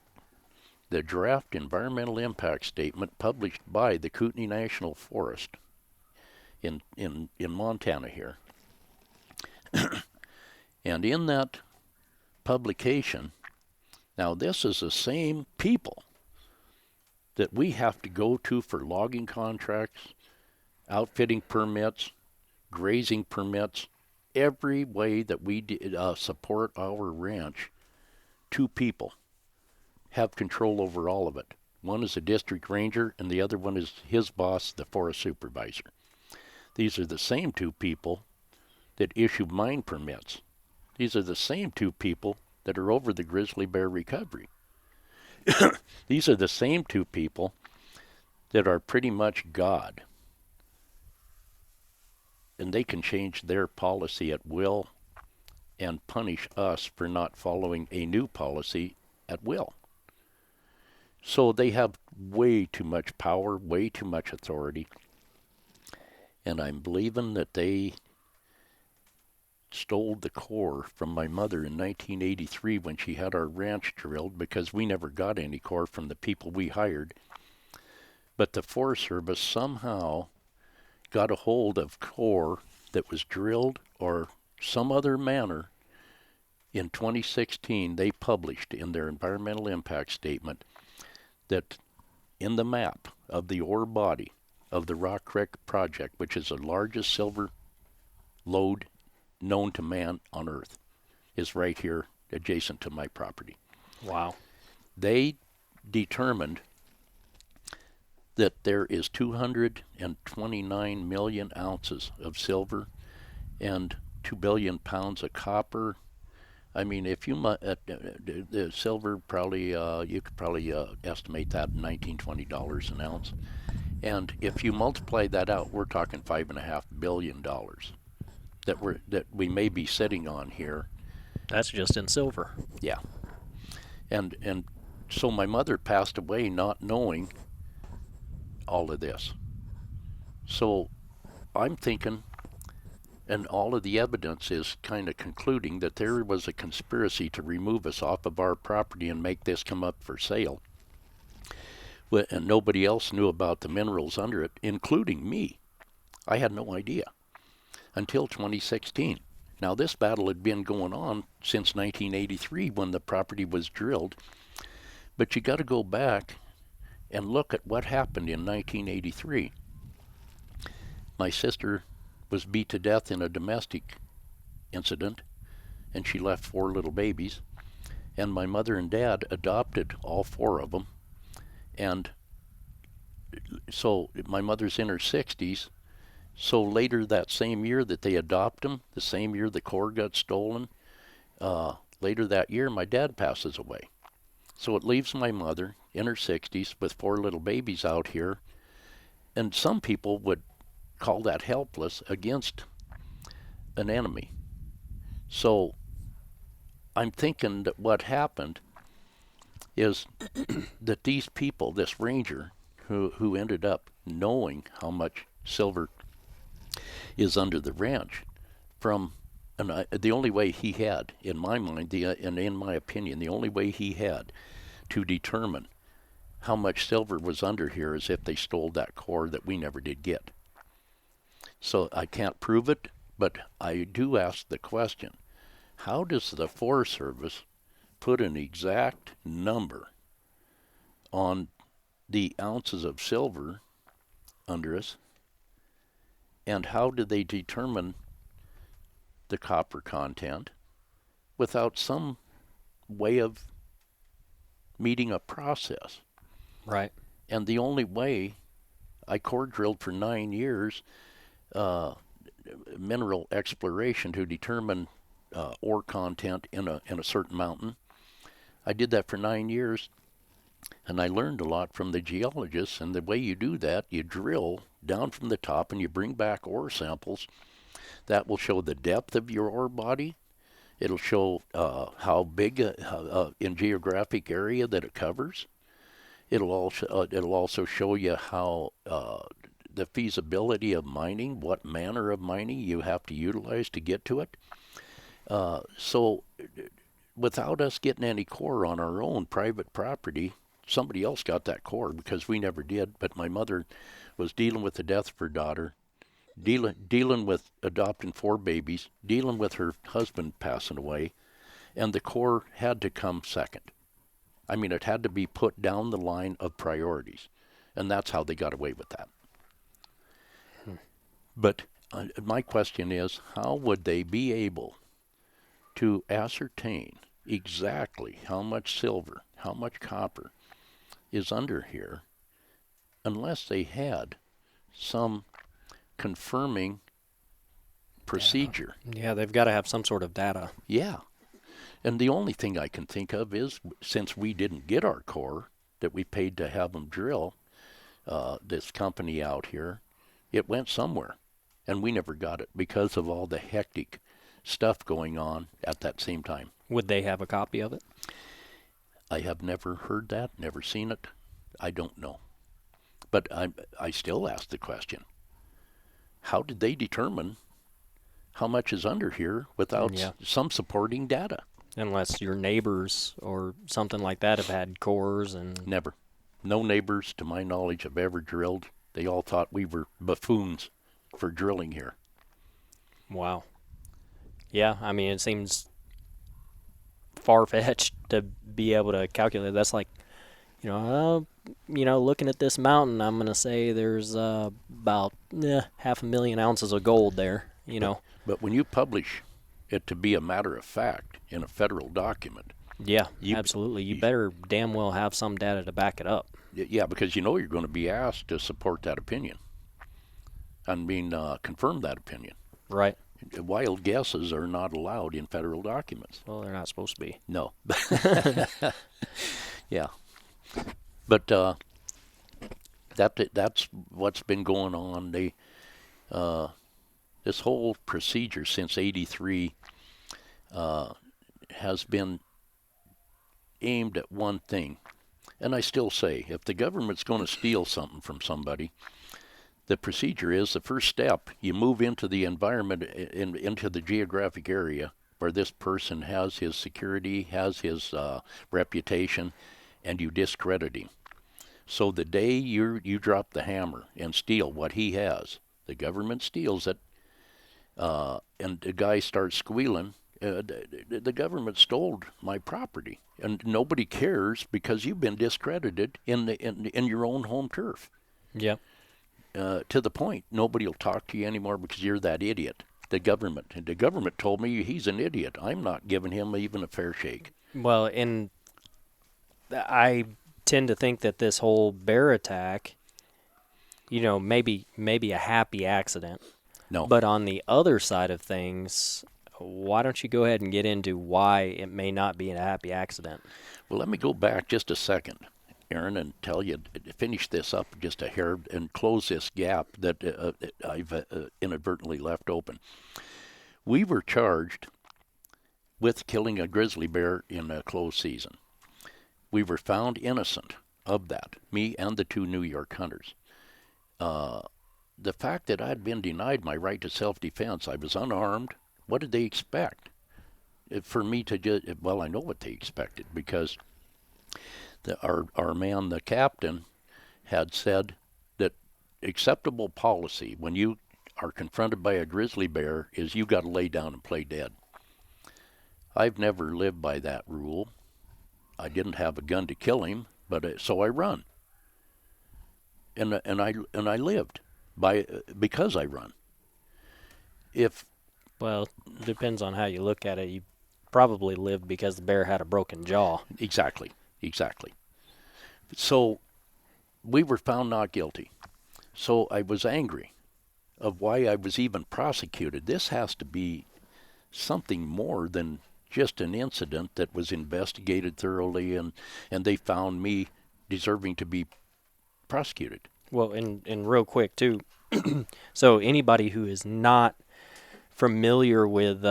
the draft environmental impact statement published by the Kootenai National Forest in Montana here. And in that publication, now this is the same people that we have to go to for logging contracts, outfitting permits, grazing permits, every way that we support our ranch. Two people have control over all of it. One is a district ranger and the other one is his boss, the forest supervisor. These are the same two people that issue mine permits. These are the same two people that are over the grizzly bear recovery. These are the same two people that are pretty much God. And they can change their policy at will and punish us for not following a new policy at will. So they have way too much power, way too much authority. And I'm believing that they stole the core from my mother in 1983 when she had our ranch drilled, because we never got any core from the people we hired. But the Forest Service somehow got a hold of core that was drilled or some other manner. In 2016, they published in their environmental impact statement that in the map of the ore body of the Rock Creek project, which is the largest silver lode known to man on Earth, is right here adjacent to my property. Wow. They determined that there is 229 million ounces of silver and 2 billion pounds of copper. I mean, if you the silver, probably you could probably estimate that at $19-20 an ounce, and if you multiply that out, we're talking $5.5 billion that we may be sitting on here. That's just in silver. Yeah, and so my mother passed away not knowing all of this. So I'm thinking, and all of the evidence is kind of concluding that there was a conspiracy to remove us off of our property and make this come up for sale. And nobody else knew about the minerals under it, including me. I had no idea until 2016. Now, this battle had been going on since 1983 when the property was drilled. But you got to go back and look at what happened in 1983. My sister was beat to death in a domestic incident, and she left 4 little babies. And my mother and dad adopted all 4 of them. And so my mother's in her 60s. So later that same year that they adopt them, the same year the core got stolen, later that year my dad passes away. So it leaves my mother in her 60s with 4 little babies out here. And some people would call that helpless against an enemy. So I'm thinking that what happened is that these people, this ranger who ended up knowing how much silver is under the ranch, the only way he had, in my mind, and in my opinion, the only way he had to determine how much silver was under here is if they stole that core that we never did get. So I can't prove it, but I do ask the question, how does the Forest Service put an exact number on the ounces of silver under us, and how do they determine the copper content without some way of meeting a process? Right. And the only way, I core drilled for 9 years, mineral exploration to determine ore content in a certain mountain. I did that for 9 years, and I learned a lot from the geologists. And the way you do that, you drill down from the top and you bring back ore samples. That will show the depth of your ore body. It'll show how big in geographic area that it covers. It'll also show you how the feasibility of mining, what manner of mining you have to utilize to get to it. So without us getting any core on our own private property, somebody else got that core because we never did. But my mother was dealing with the death of her daughter, dealing with adopting 4 babies, dealing with her husband passing away, and the core had to come second. I mean, it had to be put down the line of priorities, and that's how they got away with that. But my question is, how would they be able to ascertain exactly how much silver, how much copper is under here, unless they had some confirming procedure? Yeah, they've got to have some sort of data. Yeah. And the only thing I can think of is, since we didn't get our core that we paid to have them drill, this company out here, it went somewhere. And we never got it because of all the hectic stuff going on at that same time. Would they have a copy of it? I have never heard that, never seen it. I don't know. But I still ask the question, how did they determine how much is under here without Yeah. some supporting data? Unless your neighbors or something like that have had cores and Never. No neighbors, to my knowledge, have ever drilled. They all thought we were buffoons for drilling here. wow. Yeah, I mean it seems far fetched to be able to calculate. That's like, looking at this mountain, I'm gonna say there's about 500,000 ounces of gold there. But but when you publish it to be a matter of fact in a federal document, Yeah, you, absolutely. You you better damn well have some data to back it up. yeah, because you know you're going to be asked to support that opinion. I mean, confirm that opinion. Right. Wild guesses are not allowed in federal documents. Well, they're not supposed to be. No. Yeah. But that's what's been going on. This whole procedure since '83 has been aimed at one thing. And I still say, if the government's going to steal something from somebody, the procedure is the first step. You move into the environment, into the geographic area where this person has his security, has his reputation, and you discredit him. So the day you drop the hammer and steal what he has, the government steals it, and the guy starts squealing. The government stole my property, and nobody cares because you've been discredited in your own home turf. Yep. To the point nobody will talk to you anymore because you're that idiot. The government told me he's an idiot. I'm not giving him even a fair shake. Well, and I tend to think that this whole bear attack, maybe a happy accident. No. But on the other side of things, why don't you go ahead and get into why it may not be a happy accident? Well, let me go back just a second, Aaron, and tell you, finish this up just a hair and close this gap that I've inadvertently left open. We were charged with killing a grizzly bear in a closed season. We were found innocent of that, me and the two New York hunters. The fact that I'd been denied my right to self-defense, I was unarmed. What did they expect? For me to just, well, I know what they expected because our man, the captain, had said that acceptable policy when you are confronted by a grizzly bear is you got to lay down and play dead. I've never lived by that rule. I didn't have a gun to kill him, but so I run, and I lived because I run. Well, depends on how you look at it. You probably lived because the bear had a broken jaw. Exactly. So we were found not guilty. So I was angry of why I was even prosecuted. This has to be something more than just an incident that was investigated thoroughly, and they found me deserving to be prosecuted. Well, and real quick too. So anybody who is not familiar with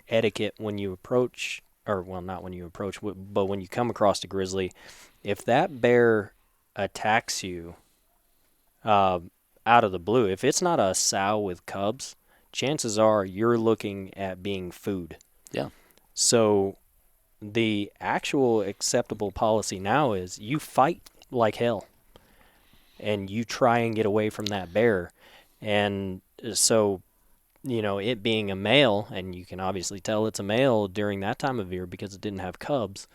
etiquette when you approach, or well, not when you approach, but when you come across a grizzly, if that bear attacks you out of the blue, if it's not a sow with cubs, chances are you're looking at being food. Yeah. So the actual acceptable policy now is you fight like hell and you try and get away from that bear. And so, it being a male, and you can obviously tell it's a male during that time of year because it didn't have cubs,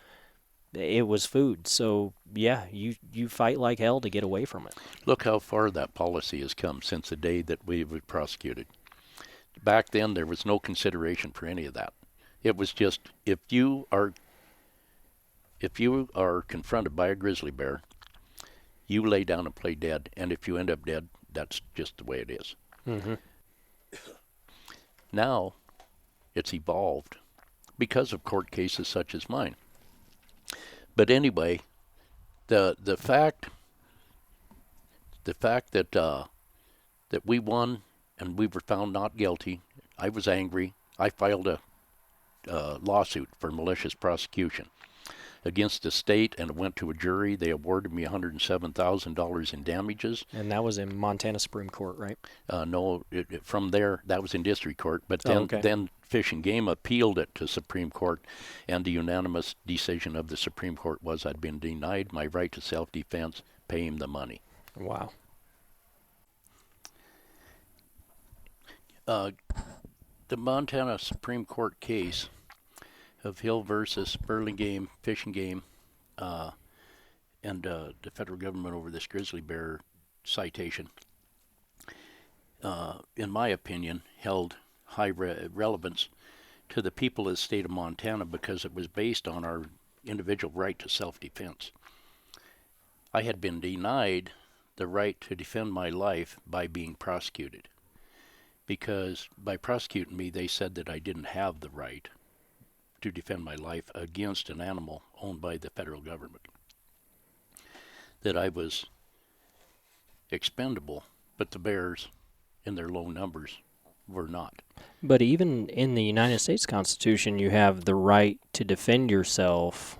it was food. So, yeah, you fight like hell to get away from it. Look how far that policy has come since the day that we were prosecuted. Back then, there was no consideration for any of that. It was just if you are confronted by a grizzly bear, you lay down and play dead, and if you end up dead, that's just the way it is. Mm-hmm. Now, it's evolved because of court cases such as mine. But anyway, the fact that that we won and we were found not guilty, I was angry. I filed a lawsuit for malicious prosecution. against the state, and it went to a jury. They awarded me $107,000 in damages. And that was in Montana Supreme Court, right? No, from there, that was in district court. But then, okay. then Fish and Game appealed it to Supreme Court, and the unanimous decision of the Supreme Court was I'd been denied my right to self-defense. Pay him the money. Wow. The Montana Supreme Court case of Hill versus Burlingame, Fish and Game, and the federal government over this grizzly bear citation, in my opinion, held high relevance to the people of the state of Montana because it was based on our individual right to self-defense. I had been denied the right to defend my life by being prosecuted, because by prosecuting me, they said that I didn't have the right to defend my life against an animal owned by the federal government, that I was expendable, but the bears, in their low numbers, were not. But even in the United States Constitution, you have the right to defend yourself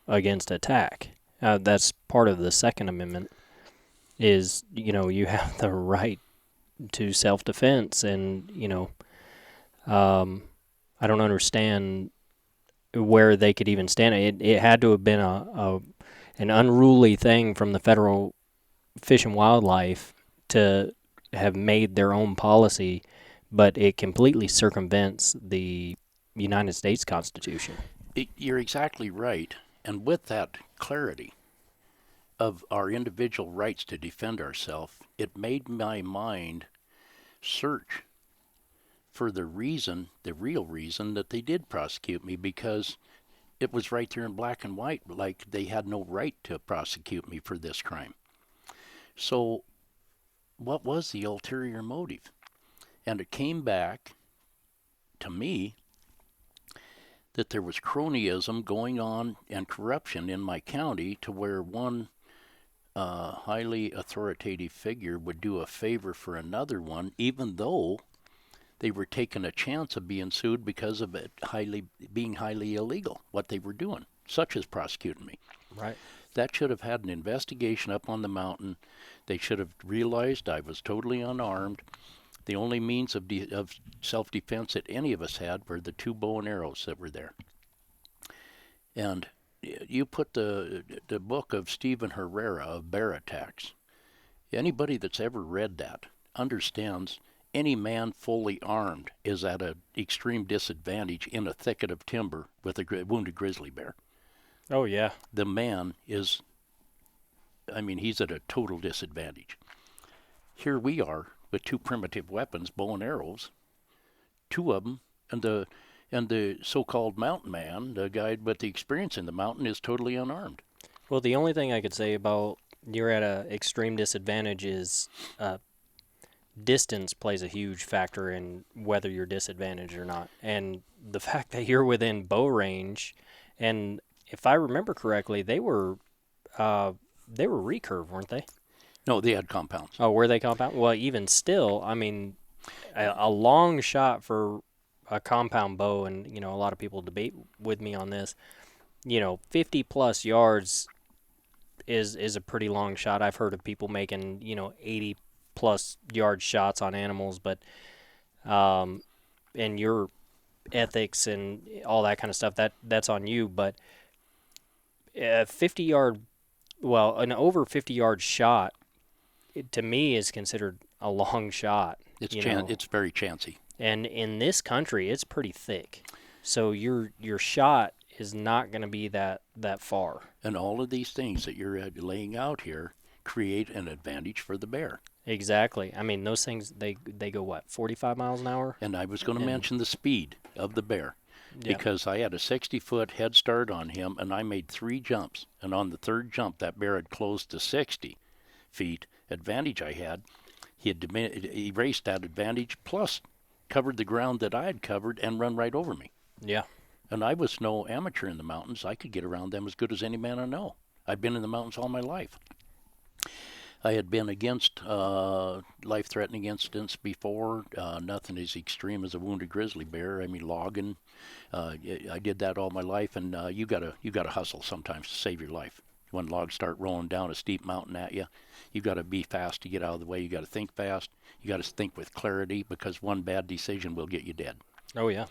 against attack. That's part of the Second Amendment, is, you have the right to self-defense, and, I don't understand where they could even stand it. It had to have been an unruly thing from the federal Fish and Wildlife to have made their own policy, but it completely circumvents the United States Constitution. You're exactly right. And with that clarity of our individual rights to defend ourselves, it made my mind search for the real reason that they did prosecute me, because it was right there in black and white, like they had no right to prosecute me for this crime. So what was the ulterior motive? And it came back to me that there was cronyism going on and corruption in my county, to where one highly authoritative figure would do a favor for another one, even though they were taking a chance of being sued because of it being highly illegal, what they were doing, such as prosecuting me. Right. That should have had an investigation up on the mountain. They should have realized I was totally unarmed. The only means of self-defense that any of us had were the 2 bow and arrows that were there. And you put the book of Stephen Herrera of Bear Attacks. Anybody that's ever read that understands any man fully armed is at an extreme disadvantage in a thicket of timber with a wounded grizzly bear. Oh, yeah. The man is, he's at a total disadvantage. Here we are with 2 primitive weapons, bow and arrows, 2 of them, and the so-called mountain man, the guy with the experience in the mountain, is totally unarmed. Well, the only thing I could say about you're at an extreme disadvantage is distance plays a huge factor in whether you're disadvantaged or not. And the fact that you're within bow range, and if I remember correctly, they were recurve, weren't they? No, they had compounds. Oh, were they compound? Well, even still, a long shot for a compound bow, and, a lot of people debate with me on this, 50 plus yards is a pretty long shot. I've heard of people making, 80 plus yard shots on animals, but and your ethics and all that kind of stuff, that's on you. But an over 50 yard shot, to me, is considered a long shot. It's very chancy. And in this country, it's pretty thick. So your shot is not going to be that far. And all of these things that you're laying out here create an advantage for the bear. Exactly. Those things, they go, what, 45 miles an hour? And I was going to mention the speed of the bear, because I had a 60-foot head start on him, and I made 3 jumps. And on the 3rd jump, that bear had closed to 60 feet advantage I had. He had erased that advantage, plus covered the ground that I had covered and run right over me. Yeah. And I was no amateur in the mountains. I could get around them as good as any man I know. I've been in the mountains all my life. I had been against life-threatening incidents before. Nothing as extreme as a wounded grizzly bear. I mean, logging. I did that all my life, and you gotta hustle sometimes to save your life. When logs start rolling down a steep mountain at you, you got to be fast to get out of the way. You got to think fast. You got to think with clarity because one bad decision will get you dead. Oh yeah.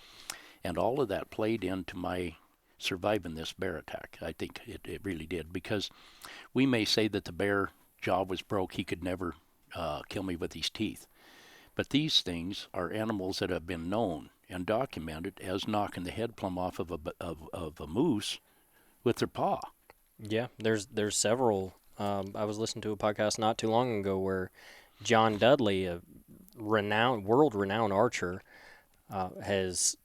And all of that played into my surviving this bear attack. I think it really did because we may say that the bear jaw was broke. He could never kill me with his teeth. But these things are animals that have been known and documented as knocking the head plumb off of a moose with their paw. Yeah, there's several. I was listening to a podcast not too long ago where John Dudley, a world renowned archer, has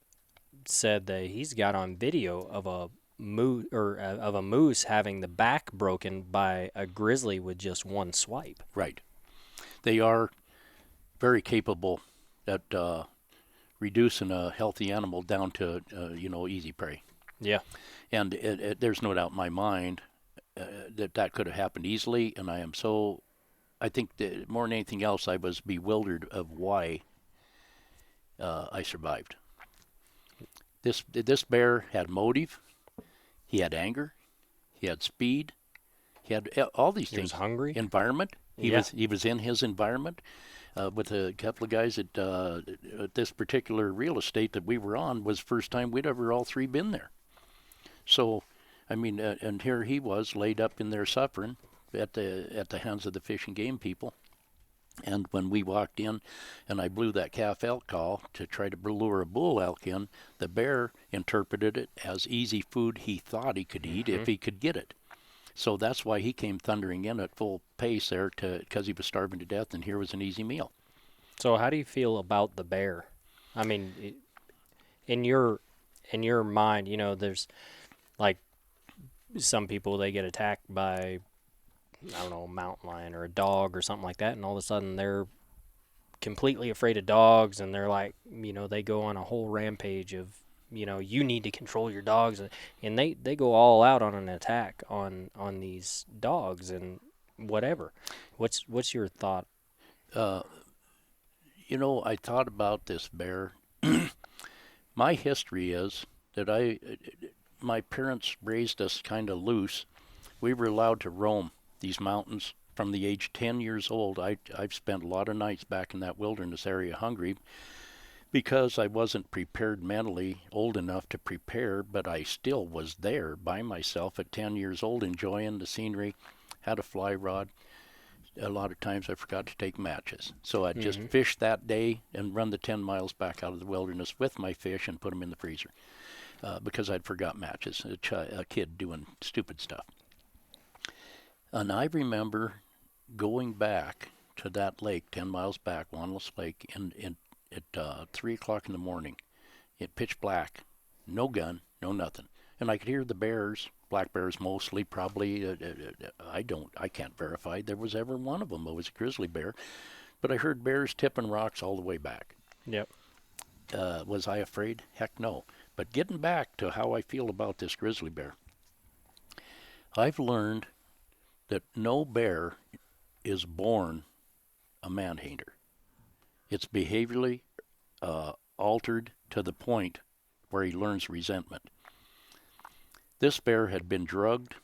said that he's got on video of a moose having the back broken by a grizzly with just one swipe. Right. They are very capable at reducing a healthy animal down to easy prey. Yeah. And there's no doubt in my mind that could have happened easily. And I think that more than anything else, I was bewildered of why I survived. This bear had motive. He had anger. He had speed. He had all these He was things. hungry. Environment. Yeah. He was in his environment with a couple of guys at this particular real estate that we were on. Was the first time we'd ever all three been there. So, I mean, and here he was laid up in there suffering at the hands of the fish and game people. And when we walked in, and I blew that calf elk call to try to lure a bull elk in, the bear interpreted it as easy food he thought he could eat if he could get it. So that's why he came thundering in at full pace there, because he was starving to death, and here was an easy meal. So how do you feel about the bear? I mean, in your mind, there's like some people, they get attacked by, I don't know, a mountain lion or a dog or something like that, and all of a sudden they're completely afraid of dogs, and they're like, they go on a whole rampage of, you need to control your dogs, and they go all out on an attack on these dogs and whatever. What's your thought? Uh, I thought about this bear. My history is that my parents raised us kind of loose. We were allowed to roam these mountains from the age 10 years old. I've spent a lot of nights back in that wilderness area hungry because I wasn't prepared mentally, old enough to prepare, but I still was there by myself at 10 years old enjoying the scenery, had a fly rod. A lot of times I forgot to take matches. So I'd just fish that day and run the 10 miles back out of the wilderness with my fish and put them in the freezer because I'd forgot matches, a kid doing stupid stuff. And I remember going back to that lake, 10 miles back, Wanless Lake, at 3 o'clock in the morning. It pitch black, no gun, no nothing. And I could hear the bears, black bears mostly, probably. I can't verify there was ever one of them. It was a grizzly bear. But I heard bears tipping rocks all the way back. Yep. Was I afraid? Heck no. But getting back to how I feel about this grizzly bear, I've learned that no bear is born a man-hater. It's behaviorally altered to the point where he learns resentment. This bear had been drugged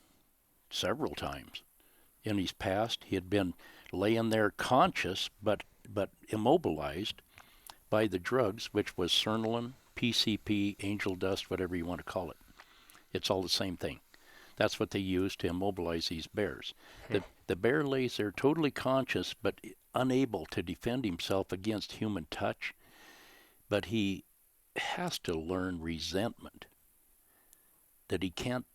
several times. In his past, he had been laying there conscious but immobilized by the drugs, which was Sernaline, PCP, angel dust, whatever you want to call it. It's all the same thing. That's what they use to immobilize these bears. The bear lays there totally conscious but unable to defend himself against human touch, but he has to learn resentment, that he can't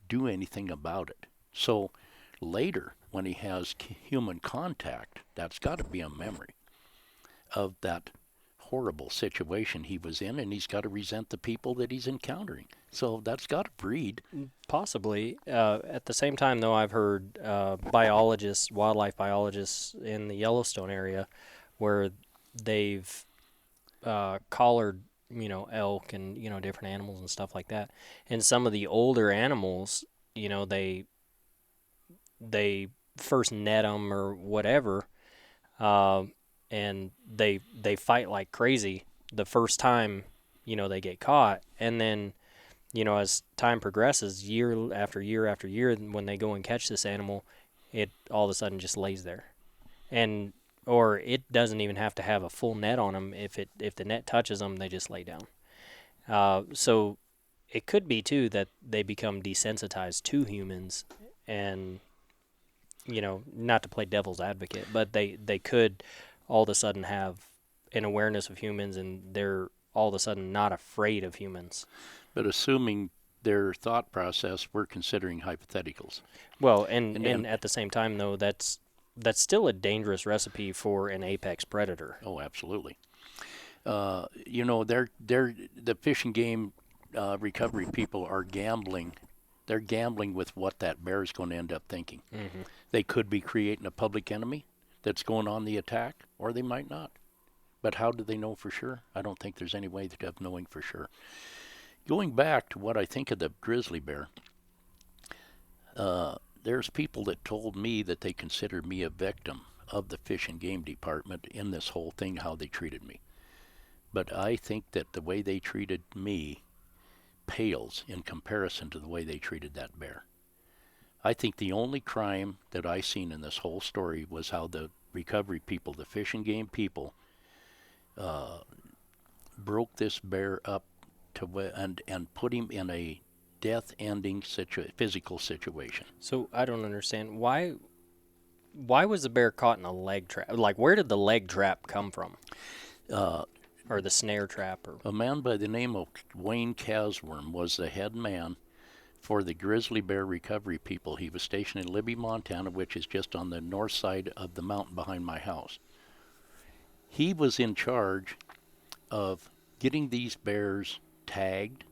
do anything about it. So later, when he has human contact, that's got to be a memory of that horrible situation he was in, and he's got to resent the people that he's encountering. So that's got to breed. Possibly. At the same time, though, I've heard biologists, wildlife biologists in the Yellowstone area, where they've collared, elk and different animals and stuff like that. And some of the older animals, they first net them or whatever, uh, and they fight like crazy the first time, they get caught, and then, as time progresses, year after year after year, when they go and catch this animal, it all of a sudden just lays there, and or it doesn't even have to have a full net on them. If the net touches them, they just lay down. So it could be too that they become desensitized to humans, and not to play devil's advocate, but they could all of a sudden have an awareness of humans, and they're all of a sudden not afraid of humans. But assuming their thought process, we're considering hypotheticals. Well, and at the same time, though, that's still a dangerous recipe for an apex predator. Oh, absolutely. The fish and game recovery people are gambling. They're gambling with what that bear is going to end up thinking. Mm-hmm. They could be creating a public enemy that's going on the attack, or they might not. But how do they know for sure? I don't think there's any way of knowing for sure. Going back to what I think of the grizzly bear, there's people that told me that they considered me a victim of the Fish and Game Department in this whole thing, how they treated me. But I think that the way they treated me pales in comparison to the way they treated that bear. I think the only crime that I seen in this whole story was how the recovery people, the Fish and Game people, broke this bear up and put him in a death-ending physical situation. So I don't understand why. Why was the bear caught in a leg trap? Like, where did the leg trap come from? Or the snare trap? Or a man by the name of Wayne Casworm was the head man for the grizzly bear recovery people. He was stationed in Libby, Montana, which is just on the north side of the mountain behind my house. He was in charge of getting these bears tagged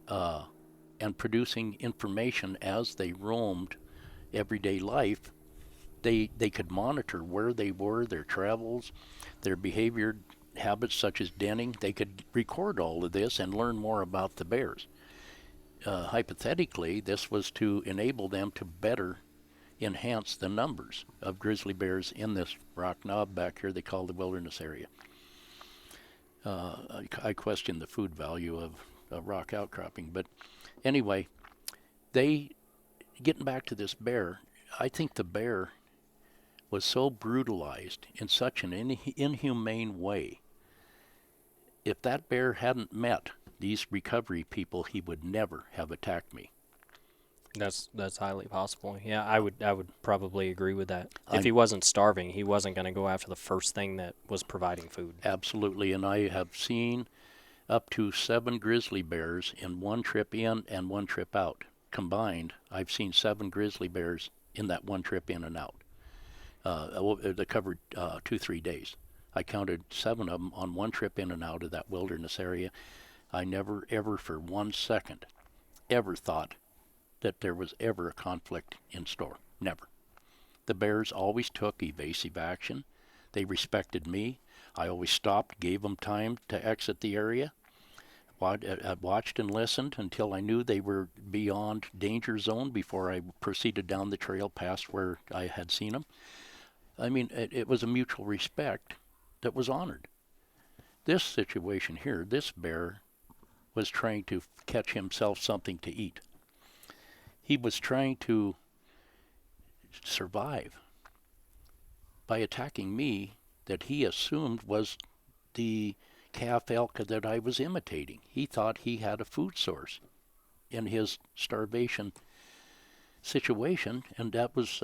and producing information as they roamed everyday life. They could monitor where they were, their travels, their behavior habits such as denning. They could record all of this and learn more about the bears. Hypothetically, this was to enable them to better enhance the numbers of grizzly bears in this rock knob back here they call the wilderness area. I question the food value of a rock outcropping, but anyway, getting back to this bear, I think the bear was so brutalized in such an inhumane way. If that bear hadn't met these recovery people, he would never have attacked me. That's highly possible. Yeah, I would probably agree with that. If he wasn't starving, he wasn't going to go after the first thing that was providing food. Absolutely, and I have seen up to 7 grizzly bears in one trip in and one trip out. Combined, I've seen 7 grizzly bears in that one trip in and out. They covered 2-3 days. I counted 7 of them on one trip in and out of that wilderness area. I never, ever for 1 second, ever thought that there was ever a conflict in store. Never. The bears always took evasive action. They respected me. I always stopped, gave them time to exit the area. I watched and listened until I knew they were beyond danger zone before I proceeded down the trail past where I had seen them. I mean, it was a mutual respect that was honored. This situation here, this bear was trying to catch himself something to eat. He was trying to survive by attacking me that he assumed was the calf elk that I was imitating. He thought he had a food source in his starvation situation, and that was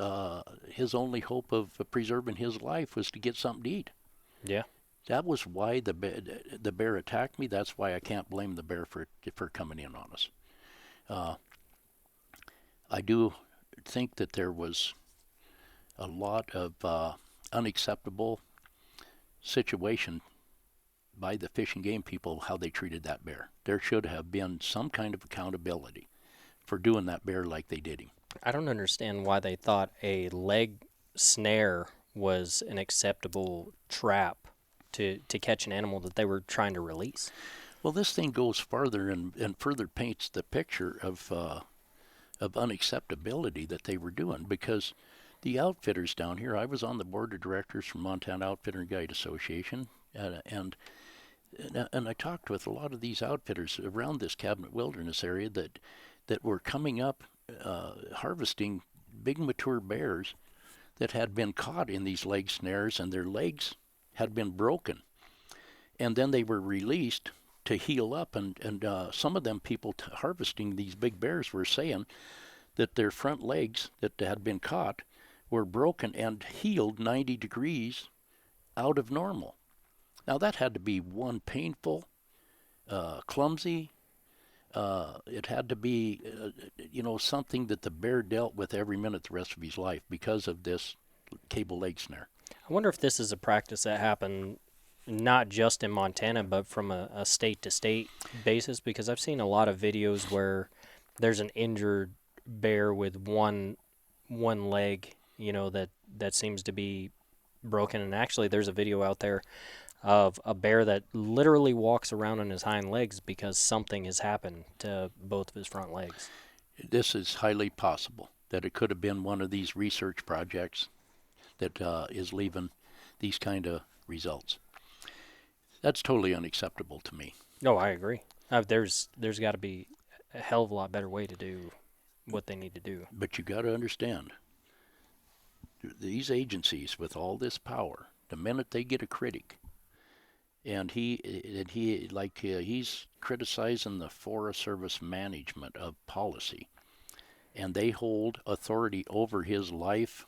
his only hope of preserving his life was to get something to eat. Yeah. That was why the bear attacked me. That's why I can't blame the bear for coming in on us. I do think that there was a lot of unacceptable situation by the Fish and Game people, how they treated that bear. There should have been some kind of accountability for doing that bear like they did him. I don't understand why they thought a leg snare was an acceptable trap to catch an animal that they were trying to release. Well, this thing goes farther and further paints the picture of unacceptability that they were doing, because The outfitters down here, I was on the board of directors for Montana Outfitter and Guide Association, and I talked with a lot of these outfitters around this Cabinet Wilderness area that were coming up harvesting big mature bears that had been caught in these leg snares, and their legs had been broken, and then they were released to heal up, and some of them people harvesting these big bears were saying that their front legs that had been caught were broken and healed 90 degrees out of normal. Now that had to be one painful, clumsy. It had to be, something that the bear dealt with every minute the rest of his life because of this cable leg snare. I wonder if this is a practice that happened not just in Montana, but from a state-to-state basis, because I've seen a lot of videos where there's an injured bear with one leg, that seems to be broken. And actually, there's a video out there of a bear that literally walks around on his hind legs because something has happened to both of his front legs. This is highly possible that it could have been one of these research projects that is leaving these kind of results. That's totally unacceptable to me. No, I agree. There's got to be a hell of a lot better way to do what they need to do. But you got to understand, these agencies with all this power, the minute they get a critic, and he's criticizing the Forest Service management of policy, and they hold authority over his life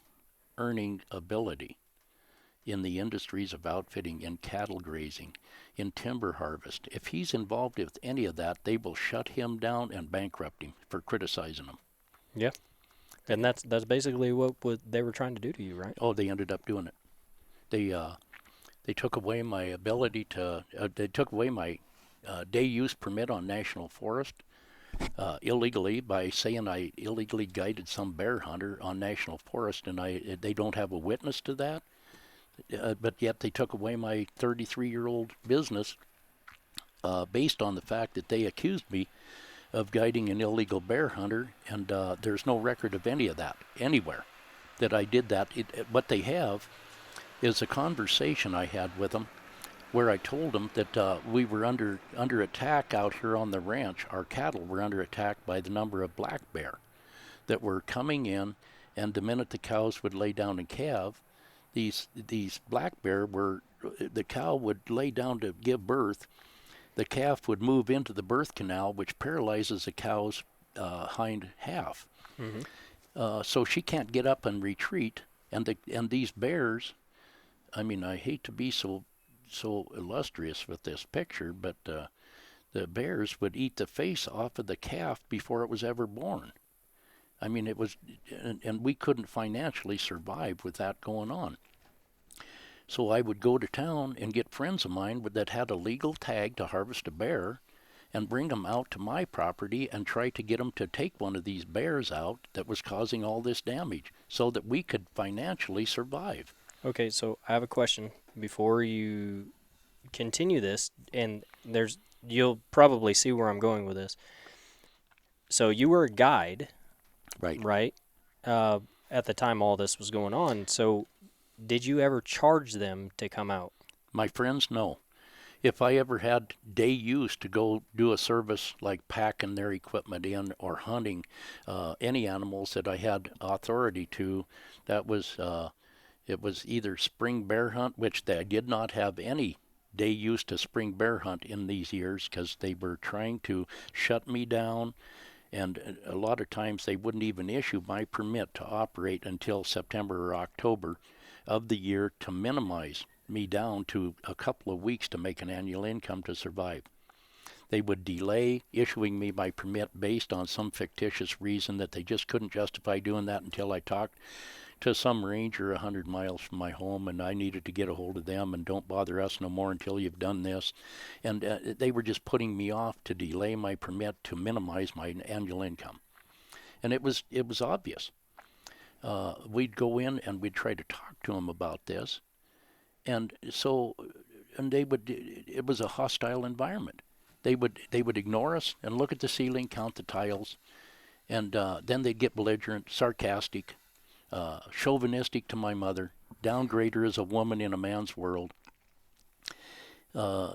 earning ability in the industries of outfitting, in cattle grazing, in timber harvest. If he's involved with any of that, they will shut him down and bankrupt him for criticizing them. Yeah. And that's basically what they were trying to do to you, right? Oh, they ended up doing it. They took away my ability to. They took away my day use permit on national forest illegally by saying I illegally guided some bear hunter on national forest, and they don't have a witness to that. But yet they took away my 33-year-old business based on the fact that they accused me of guiding an illegal bear hunter, and there's no record of any of that anywhere that I did that. What they have is a conversation I had with them where I told them that we were under attack out here on the ranch. Our cattle were under attack by the number of black bear that were coming in, and the minute the cows would lay down and calve, these black bear the cow would lay down to give birth. The calf would move into the birth canal, which paralyzes the cow's hind half. Mm-hmm. So she can't get up and retreat. And these bears, I mean, I hate to be so illustrious with this picture, but the bears would eat the face off of the calf before it was ever born. I mean, it was, and we couldn't financially survive with that going on. So I would go to town and get friends of mine that had a legal tag to harvest a bear and bring them out to my property and try to get them to take one of these bears out that was causing all this damage so that we could financially survive. Okay, so I have a question before you continue this, and you'll probably see where I'm going with this. So you were a guide, right? At the time all this was going on. So did you ever charge them to come out? My friends, no. If I ever had day use to go do a service like packing their equipment in or hunting any animals that I had authority to, that was it was either spring bear hunt, which I did not have any day use to spring bear hunt in these years because they were trying to shut me down, and a lot of times they wouldn't even issue my permit to operate until September or October of the year to minimize me down to a couple of weeks to make an annual income to survive. They would delay issuing me my permit based on some fictitious reason that they just couldn't justify doing that until I talked to some ranger 100 miles from my home, and I needed to get a hold of them, and don't bother us no more until you've done this. And they were just putting me off to delay my permit to minimize my annual income. And it was obvious. We'd go in and we'd try to talk to them about this. And it was a hostile environment. They would ignore us and look at the ceiling, count the tiles, and then they'd get belligerent, sarcastic. chauvinistic to my mother, downgrade her as a woman in a man's world. Uh,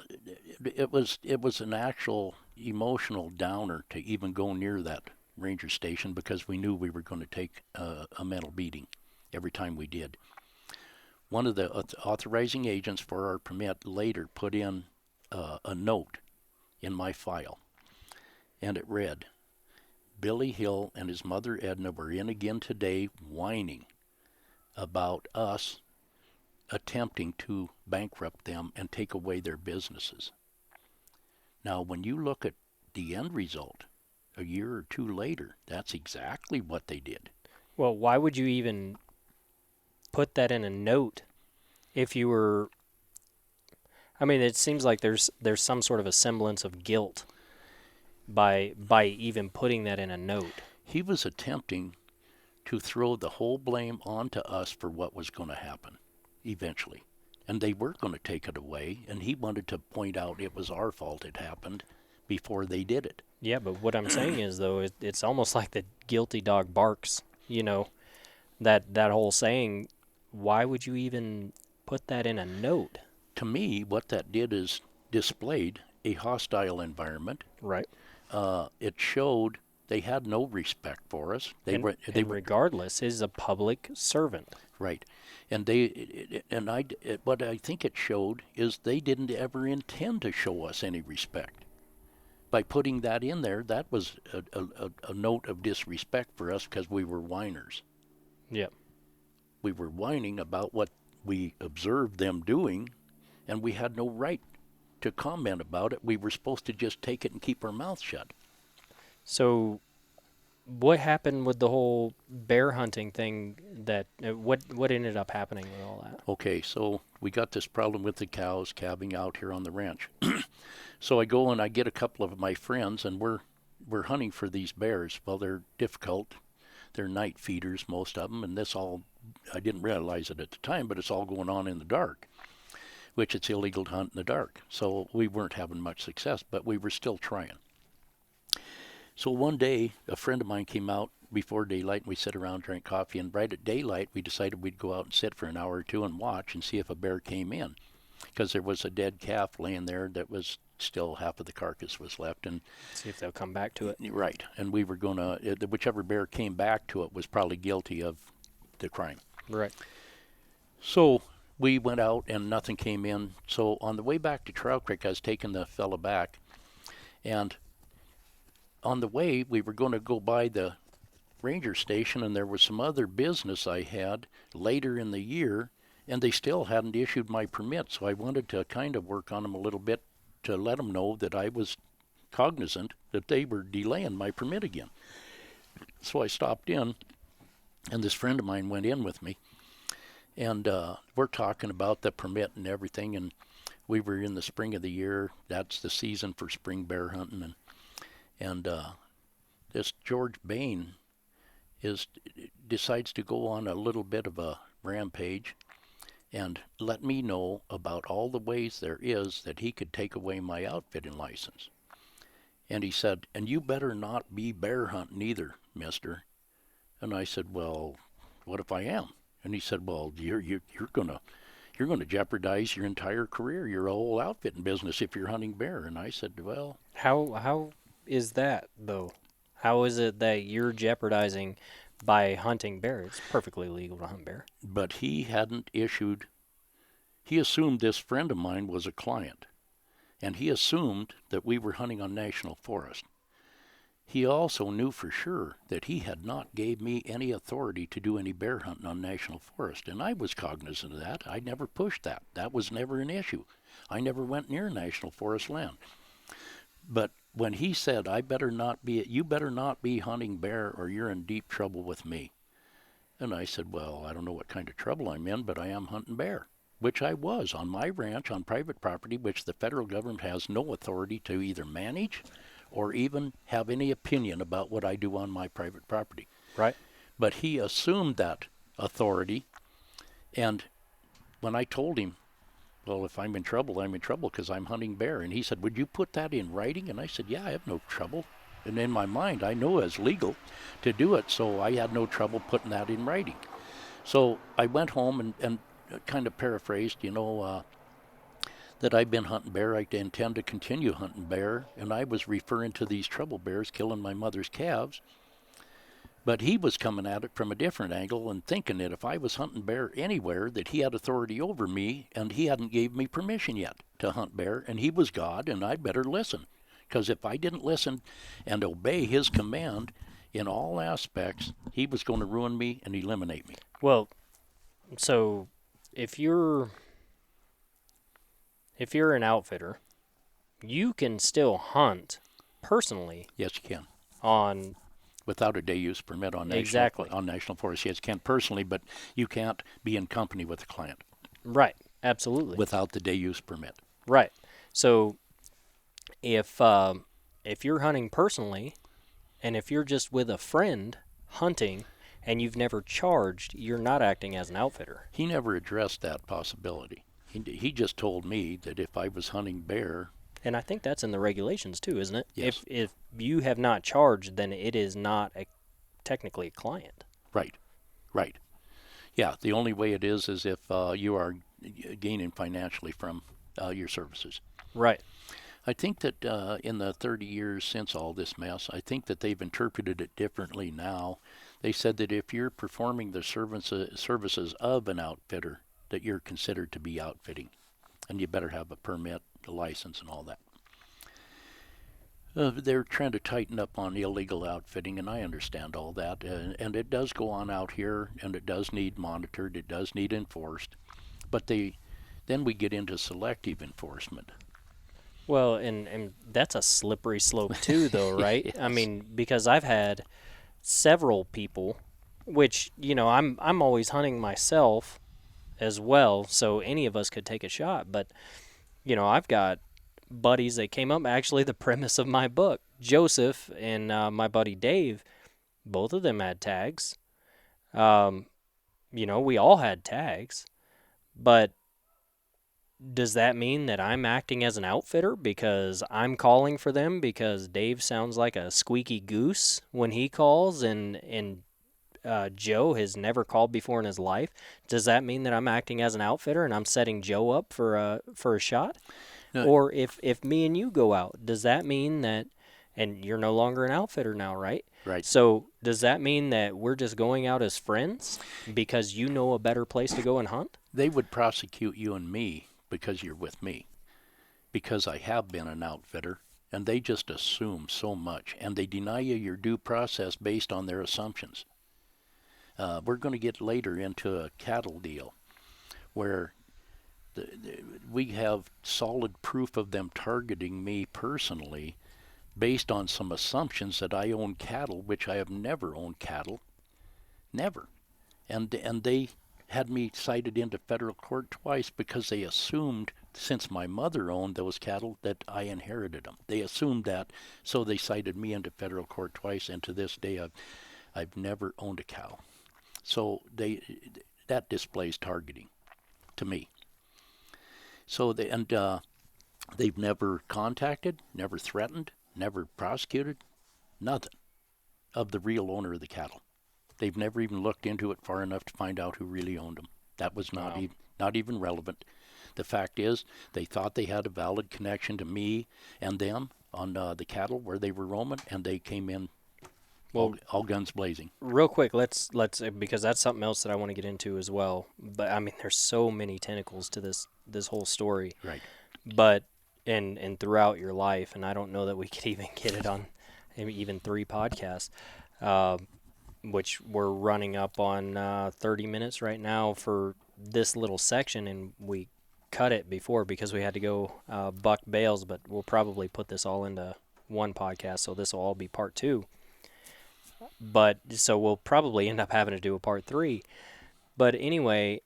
it was an actual emotional downer to even go near that ranger station because we knew we were going to take a mental beating every time we did. One of the authorizing agents for our permit later put in a note in my file, and it read, Billy Hill and his mother Edna were in again today whining about us attempting to bankrupt them and take away their businesses. Now, when you look at the end result, a year or two later, that's exactly what they did. Well, why would you even put that in a note if you were... I mean, it seems like there's some sort of a semblance of guilt by even putting that in a note. He was attempting to throw the whole blame onto us for what was going to happen eventually. And they were going to take it away, and he wanted to point out it was our fault it happened before they did it. Yeah, but what I'm saying is, though, it's almost like the guilty dog barks, you know, that whole saying. Why would you even put that in a note? To me, what that did is displayed a hostile environment. Right. It showed they had no respect for us. Regardless, is a public servant. Right. And what I think it showed is they didn't ever intend to show us any respect. By putting that in there, that was a note of disrespect for us because we were whiners. Yep. We were whining about what we observed them doing, and we had no right to comment about it. We were supposed to just take it and keep our mouth shut. So what happened with the whole bear hunting thing? What ended up happening with all that? Okay, so we got this problem with the cows calving out here on the ranch. So I go and I get a couple of my friends, and we're hunting for these bears. Well, they're difficult. They're night feeders, most of them, and this all, I didn't realize it at the time, but it's all going on in the dark, which it's illegal to hunt in the dark. So we weren't having much success, but we were still trying. So one day, a friend of mine came out before daylight, and we sat around, drank coffee, and right at daylight, we decided we'd go out and sit for an hour or two and watch and see if a bear came in, because there was a dead calf laying there that was still half of the carcass was left, and see if they'll come back to it. Right, and we were going to, whichever bear came back to it was probably guilty of the crime. Right. So we went out and nothing came in. So on the way back to Trail Creek, I was taking the fella back, and on the way we were going to go by the ranger station, and there was some other business I had later in the year, and they still hadn't issued my permit. So I wanted to kind of work on them a little bit to let them know that I was cognizant that they were delaying my permit again. So I stopped in, and this friend of mine went in with me, and we're talking about the permit and everything, and we were in the spring of the year. That's the season for spring bear hunting, and this George Bain decides to go on a little bit of a rampage and let me know about all the ways there is that he could take away my outfitting license. And he said, and you better not be bear hunting either, mister. And I said, well, what if I am? And he said, well, you're gonna jeopardize your entire career, your whole outfitting business if you're hunting bear. And I said, well, how is that though? How is it that you're jeopardizing by hunting bear? It's perfectly legal to hunt bear. But he hadn't issued. He assumed this friend of mine was a client, and he assumed that we were hunting on national forest. He also knew for sure that he had not gave me any authority to do any bear hunting on national forest, and I was cognizant of that. I never pushed that. That was never an issue. I never went near national forest land. But when he said, you better not be hunting bear or you're in deep trouble with me. And I said, well, I don't know what kind of trouble I'm in, but I am hunting bear, which I was on my ranch on private property, which the federal government has no authority to either manage or even have any opinion about what I do on my private property. Right. But he assumed that authority, and when I told him, well, if I'm in trouble, I'm in trouble because I'm hunting bear. And he said, would you put that in writing? And I said, yeah, I have no trouble. And in my mind, I know it's legal to do it, so I had no trouble putting that in writing. So I went home and kind of paraphrased, that I've been hunting bear. I intend to continue hunting bear. And I was referring to these trouble bears killing my mother's calves. But he was coming at it from a different angle and thinking that if I was hunting bear anywhere, that he had authority over me, and he hadn't gave me permission yet to hunt bear, and he was God, and I'd better listen. Because if I didn't listen and obey his command in all aspects, he was going to ruin me and eliminate me. Well, so if you're an outfitter, you can still hunt personally Yes, you can. on Without a day use permit on national forest. Yes, you can personally, but you can't be in company with a client. Right, absolutely. Without the day use permit. Right. So if you're hunting personally, and if you're just with a friend hunting and you've never charged, you're not acting as an outfitter. He never addressed that possibility. He just told me that if I was hunting bear. And I think that's in the regulations too, isn't it? Yes. If you have not charged, then it is not technically a client. Right. Yeah, the only way it is if you are gaining financially from your services. Right. I think that in the 30 years since all this mess, I think that they've interpreted it differently now. They said that if you're performing the services of an outfitter, that you're considered to be outfitting, and you better have a permit, a license, and all that. They're trying to tighten up on illegal outfitting, and I understand all that. And it does go on out here, and it does need monitored, it does need enforced. But then we get into selective enforcement. Well, and that's a slippery slope too, though, right? Yes. I mean, because I've had several people, which I'm always hunting myself as well, so any of us could take a shot. But I've got buddies that came up. Actually, the premise of my book, Joseph and my buddy Dave, both of them had tags. We all had tags, but does that mean that I'm acting as an outfitter because I'm calling for them because Dave sounds like a squeaky goose when he calls and Joe has never called before in his life? Does that mean that I'm acting as an outfitter and I'm setting Joe up for a shot? No. Or if me and you go out, does that mean that, and you're no longer an outfitter now, right? Right. So does that mean that we're just going out as friends because you know a better place to go and hunt? They would prosecute you and me because you're with me, because I have been an outfitter, and they just assume so much, and they deny you your due process based on their assumptions. We're going to get later into a cattle deal where we have solid proof of them targeting me personally based on some assumptions that I own cattle, which I have never owned cattle. Never. And they had me cited into federal court twice because they assumed, since my mother owned those cattle, that I inherited them. They assumed that, so they cited me into federal court twice, and to this day I've never owned a cow. So that displays targeting to me. So they've never contacted, never threatened, never prosecuted, nothing of the real owner of the cattle. They've never even looked into it far enough to find out who really owned them. That was not even relevant. The fact is, they thought they had a valid connection to me and them on the cattle where they were roaming, and they came in all guns blazing. Real quick, let's because that's something else that I want to get into as well. But I mean, there's so many tentacles to this whole story. Right. But and throughout your life, and I don't know that we could even get it on even 3 podcasts. Which we're running up on 30 minutes right now for this little section, and we cut it before because we had to go buck bales, but we'll probably put this all into one podcast, so this will all be part 2. But so we'll probably end up having to do a part 3. But anyway,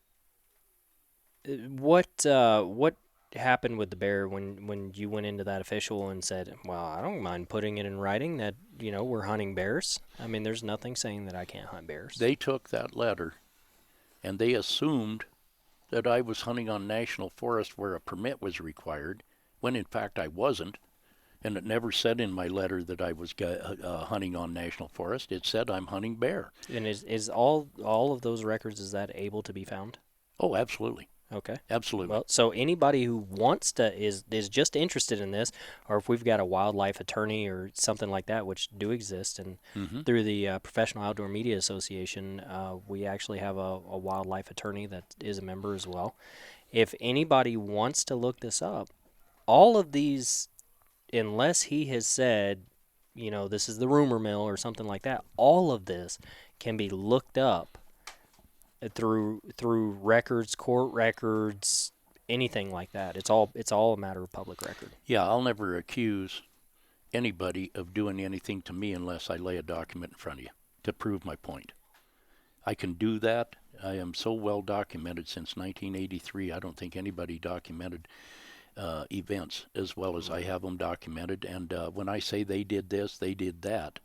what happened with the bear when you went into that official and said, well, I don't mind putting it in writing that, we're hunting bears? I mean, there's nothing saying that I can't hunt bears. They took that letter and they assumed that I was hunting on national forest where a permit was required, when in fact I wasn't. And it never said in my letter that I was hunting on national forest. It said I'm hunting bear. And is all of those records, is that able to be found? Oh, absolutely. Okay. Absolutely. Well, so anybody who wants to is just interested in this, or if we've got a wildlife attorney or something like that, which do exist, and Mm-hmm. through the Professional Outdoor Media Association, we actually have a wildlife attorney that is a member as well. If anybody wants to look this up, all of these, unless he has said, this is the rumor mill or something like that, all of this can be looked up through records, court records, anything like that. It's all a matter of public record. Yeah, I'll never accuse anybody of doing anything to me unless I lay a document in front of you to prove my point. I can do that. I am so well documented since 1983. I don't think anybody documented events as well as I have them documented. And when I say they did this, they did that,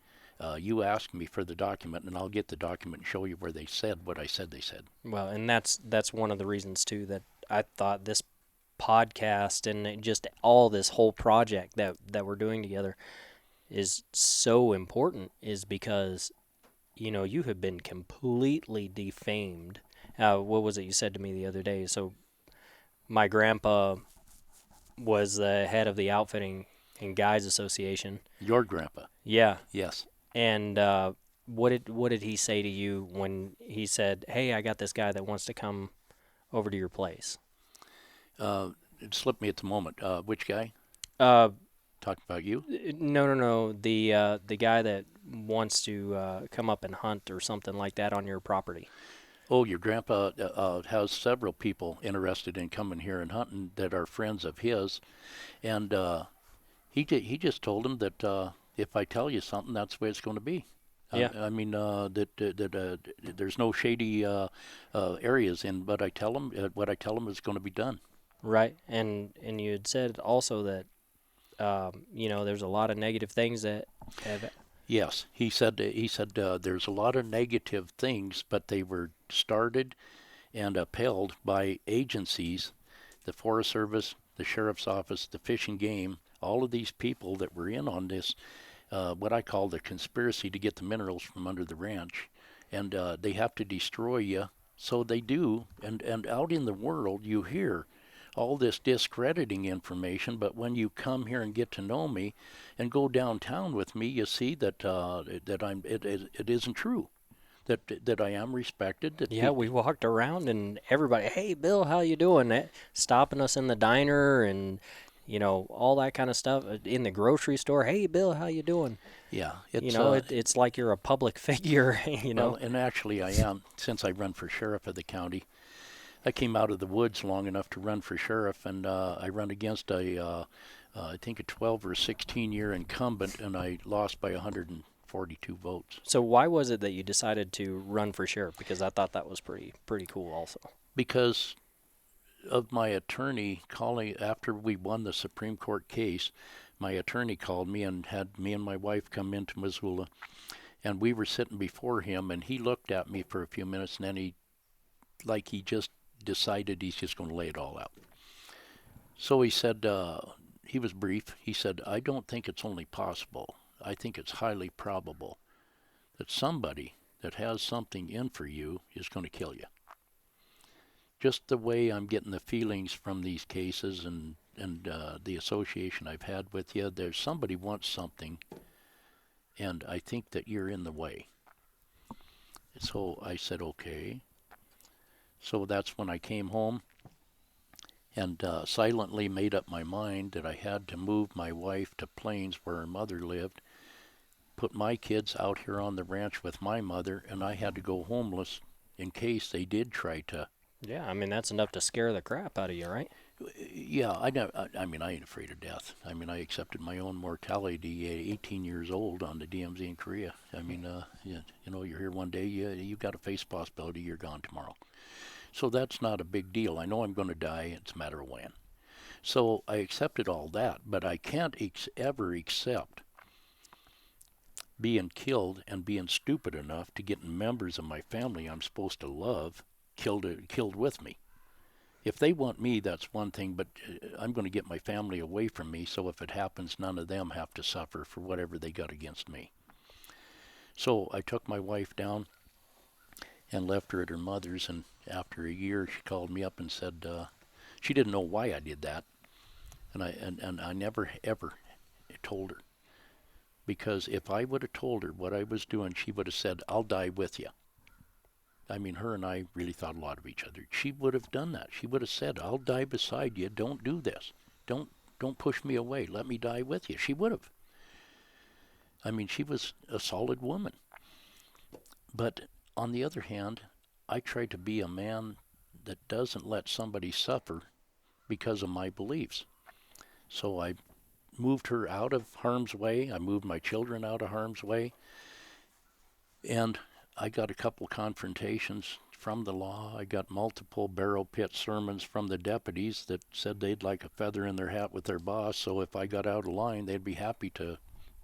you ask me for the document, and I'll get the document and show you where they said what I said they said. Well, and that's one of the reasons too that I thought this podcast and just all this whole project that we're doing together is so important, is because you have been completely defamed. What was it you said to me the other day? So my grandpa was the head of the Outfitting and Guides Association. Your grandpa? Yeah. Yes. And what did he say to you when he said, "Hey, I got this guy that wants to come over to your place"? It slipped me at the moment. Which guy? Uh, Talking about you? no. The guy that wants to come up and hunt or something like that on your property. Oh, your grandpa has several people interested in coming here and hunting that are friends of his, and he just told him that if I tell you something, that's the way it's going to be. Yeah. I mean that there's no shady areas in what I tell him. What I tell him is going to be done. Right. And you had said also that there's a lot of negative things that have. Yes, he said there's a lot of negative things, but they were started and upheld by agencies, the Forest Service, the Sheriff's Office, the Fish and Game, all of these people that were in on this, what I call the conspiracy to get the minerals from under the ranch, and they have to destroy you. So they do, and out in the world you hear all this discrediting information, but when you come here and get to know me and go downtown with me, you see that it isn't true. That I am respected. That Yeah, we walked around and everybody, "Hey, Bill, how you doing?" Stopping us in the diner and all that kind of stuff in the grocery store. "Hey, Bill, how you doing?" Yeah, it's It's like you're a public figure. well, and actually I am, since I run for sheriff of the county. I came out of the woods long enough to run for sheriff, and I run against I think a 12 or 16 year incumbent, and I lost by 142 votes. So why was it that you decided to run for sheriff? Because I thought that was pretty cool also. Because of my attorney calling after we won the Supreme Court case, my attorney called me and had me and my wife come into Missoula, and we were sitting before him, and he looked at me for a few minutes, and then he just decided he's just going to lay it all out. So he said, he was brief. He said, I don't think it's only possible. I think it's highly probable that somebody that has something in for you is going to kill you. Just the way I'm getting the feelings from these cases and the association I've had with you, there's somebody wants something, and I think that you're in the way. So I said, okay. So that's when I came home and silently made up my mind that I had to move my wife to Plains where her mother lived, put my kids out here on the ranch with my mother, and I had to go homeless in case they did try to. Yeah, I mean that's enough to scare the crap out of you, right? Yeah, I mean, I ain't afraid of death. I mean, I accepted my own mortality at 18 years old on the DMZ in Korea. I mean, you're here one day, you got to face the possibility you're gone tomorrow. So that's not a big deal. I know I'm going to die. It's a matter of when. So I accepted all that, but I can't ever accept being killed and being stupid enough to get members of my family I'm supposed to love killed with me. If they want me, that's one thing, but I'm going to get my family away from me, so if it happens, none of them have to suffer for whatever they got against me. So I took my wife down and left her at her mother's, and after a year, she called me up and said she didn't know why I did that, and I never ever told her, because if I would have told her what I was doing, she would have said, "I'll die with you." I mean, her and I really thought a lot of each other. She would have done that. She would have said, "I'll die beside you. Don't do this. Don't don't push me away. Let me die with you." She would have. I mean, she was a solid woman. But on the other hand, I try to be a man that doesn't let somebody suffer because of my beliefs. So I moved her out of harm's way. I moved my children out of harm's way. And I got a couple confrontations from the law. I got multiple barrel pit sermons from the deputies that said they'd like a feather in their hat with their boss. So if I got out of line, they'd be happy to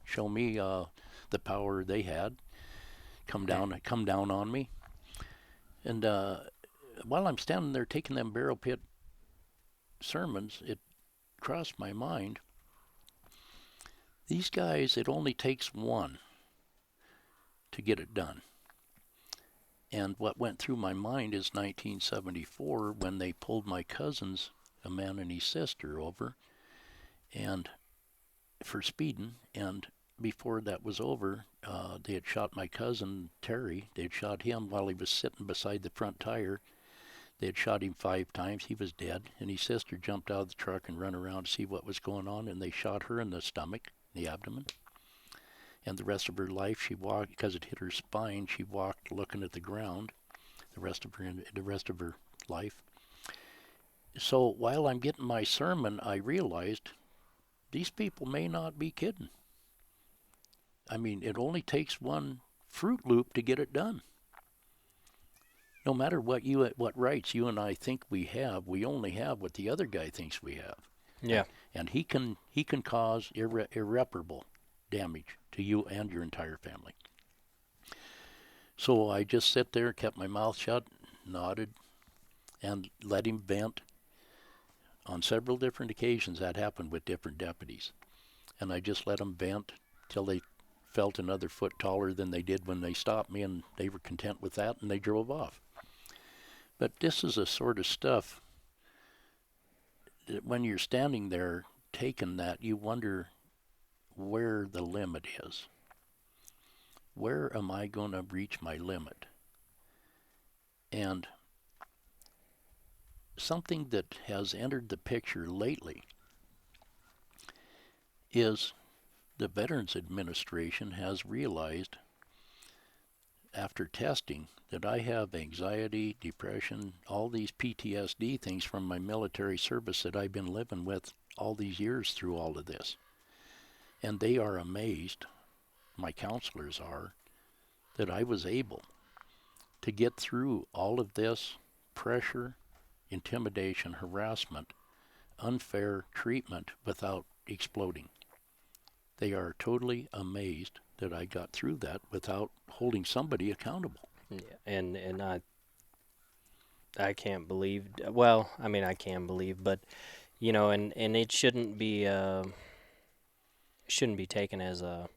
show me the power they had, come down on me. And while I'm standing there taking them barrel pit sermons, it crossed my mind. These guys, it only takes one to get it done. And what went through my mind is 1974 when they pulled my cousins, a man and his sister, over and for speeding. And before that was over, they had shot my cousin Terry. They had shot him while he was sitting beside the front tire. They had shot him 5 times. He was dead. And his sister jumped out of the truck and ran around to see what was going on. And they shot her in the stomach, the abdomen. And the rest of her life, she walked, because it hit her spine, she walked looking at the ground the rest of her life. So while I'm getting my sermon, I realized these people may not be kidding. I mean, it only takes one Fruit Loop to get it done. No matter what rights you and I think we have, we only have what the other guy thinks we have. Yeah. And he can cause irreparable damage to you and your entire family. So I just sit there, kept my mouth shut, nodded, and let him vent. On several different occasions, that happened with different deputies. And I just let them vent till they felt another foot taller than they did when they stopped me, and they were content with that, and they drove off. But this is the sort of stuff that when you're standing there taking that, you wonder where the limit is. Where am I going to reach my limit? And something that has entered the picture lately is the Veterans Administration has realized after testing that I have anxiety, depression, all these PTSD things from my military service that I've been living with all these years through all of this. And they are amazed, my counselors are, that I was able to get through all of this pressure, intimidation, harassment, unfair treatment without exploding. They are totally amazed that I got through that without holding somebody accountable. Yeah. And I can't believe. Well, I mean, I can believe, but and it shouldn't be taken as a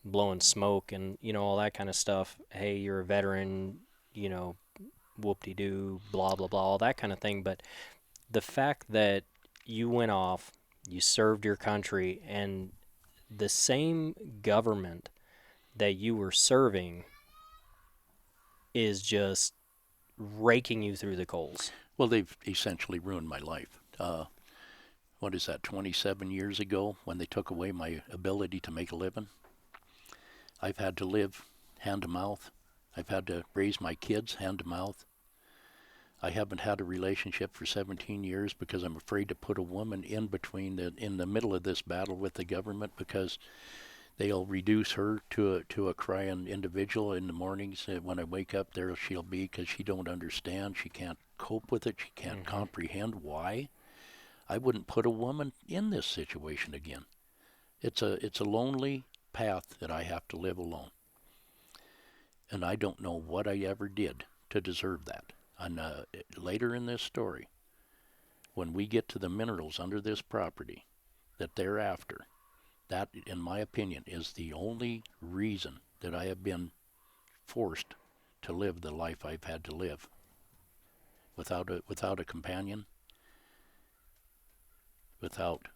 blowing smoke and all that kind of stuff. Hey, you're a veteran, you know, whoop-de-doo, blah blah blah, all that kind of thing. But the fact that you went off, you served your country, and the same government that you were serving is just raking you through the coals. Well, they've essentially ruined my life. What is that, 27 years ago when they took away my ability to make a living? I've had to live hand to mouth. I've had to raise my kids hand to mouth. I haven't had a relationship for 17 years because I'm afraid to put a woman in the middle of this battle with the government, because they'll reduce her to a crying individual in the mornings. When I wake up, there she'll be, because she don't understand. She can't cope with it. She can't comprehend why. I wouldn't put a woman in this situation again. It's a lonely path that I have to live alone. And I don't know what I ever did to deserve that. And later in this story, when we get to the minerals under this property that they're after, that, in my opinion, is the only reason that I have been forced to live the life I've had to live. Without a companion, without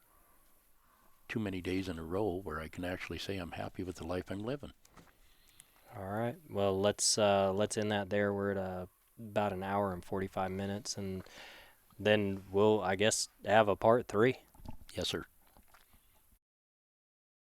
too many days in a row where I can actually say I'm happy with the life I'm living. All right. Well, let's end that there. We're at about an hour and 45 minutes, and then we'll, I guess, have a part 3. Yes, sir.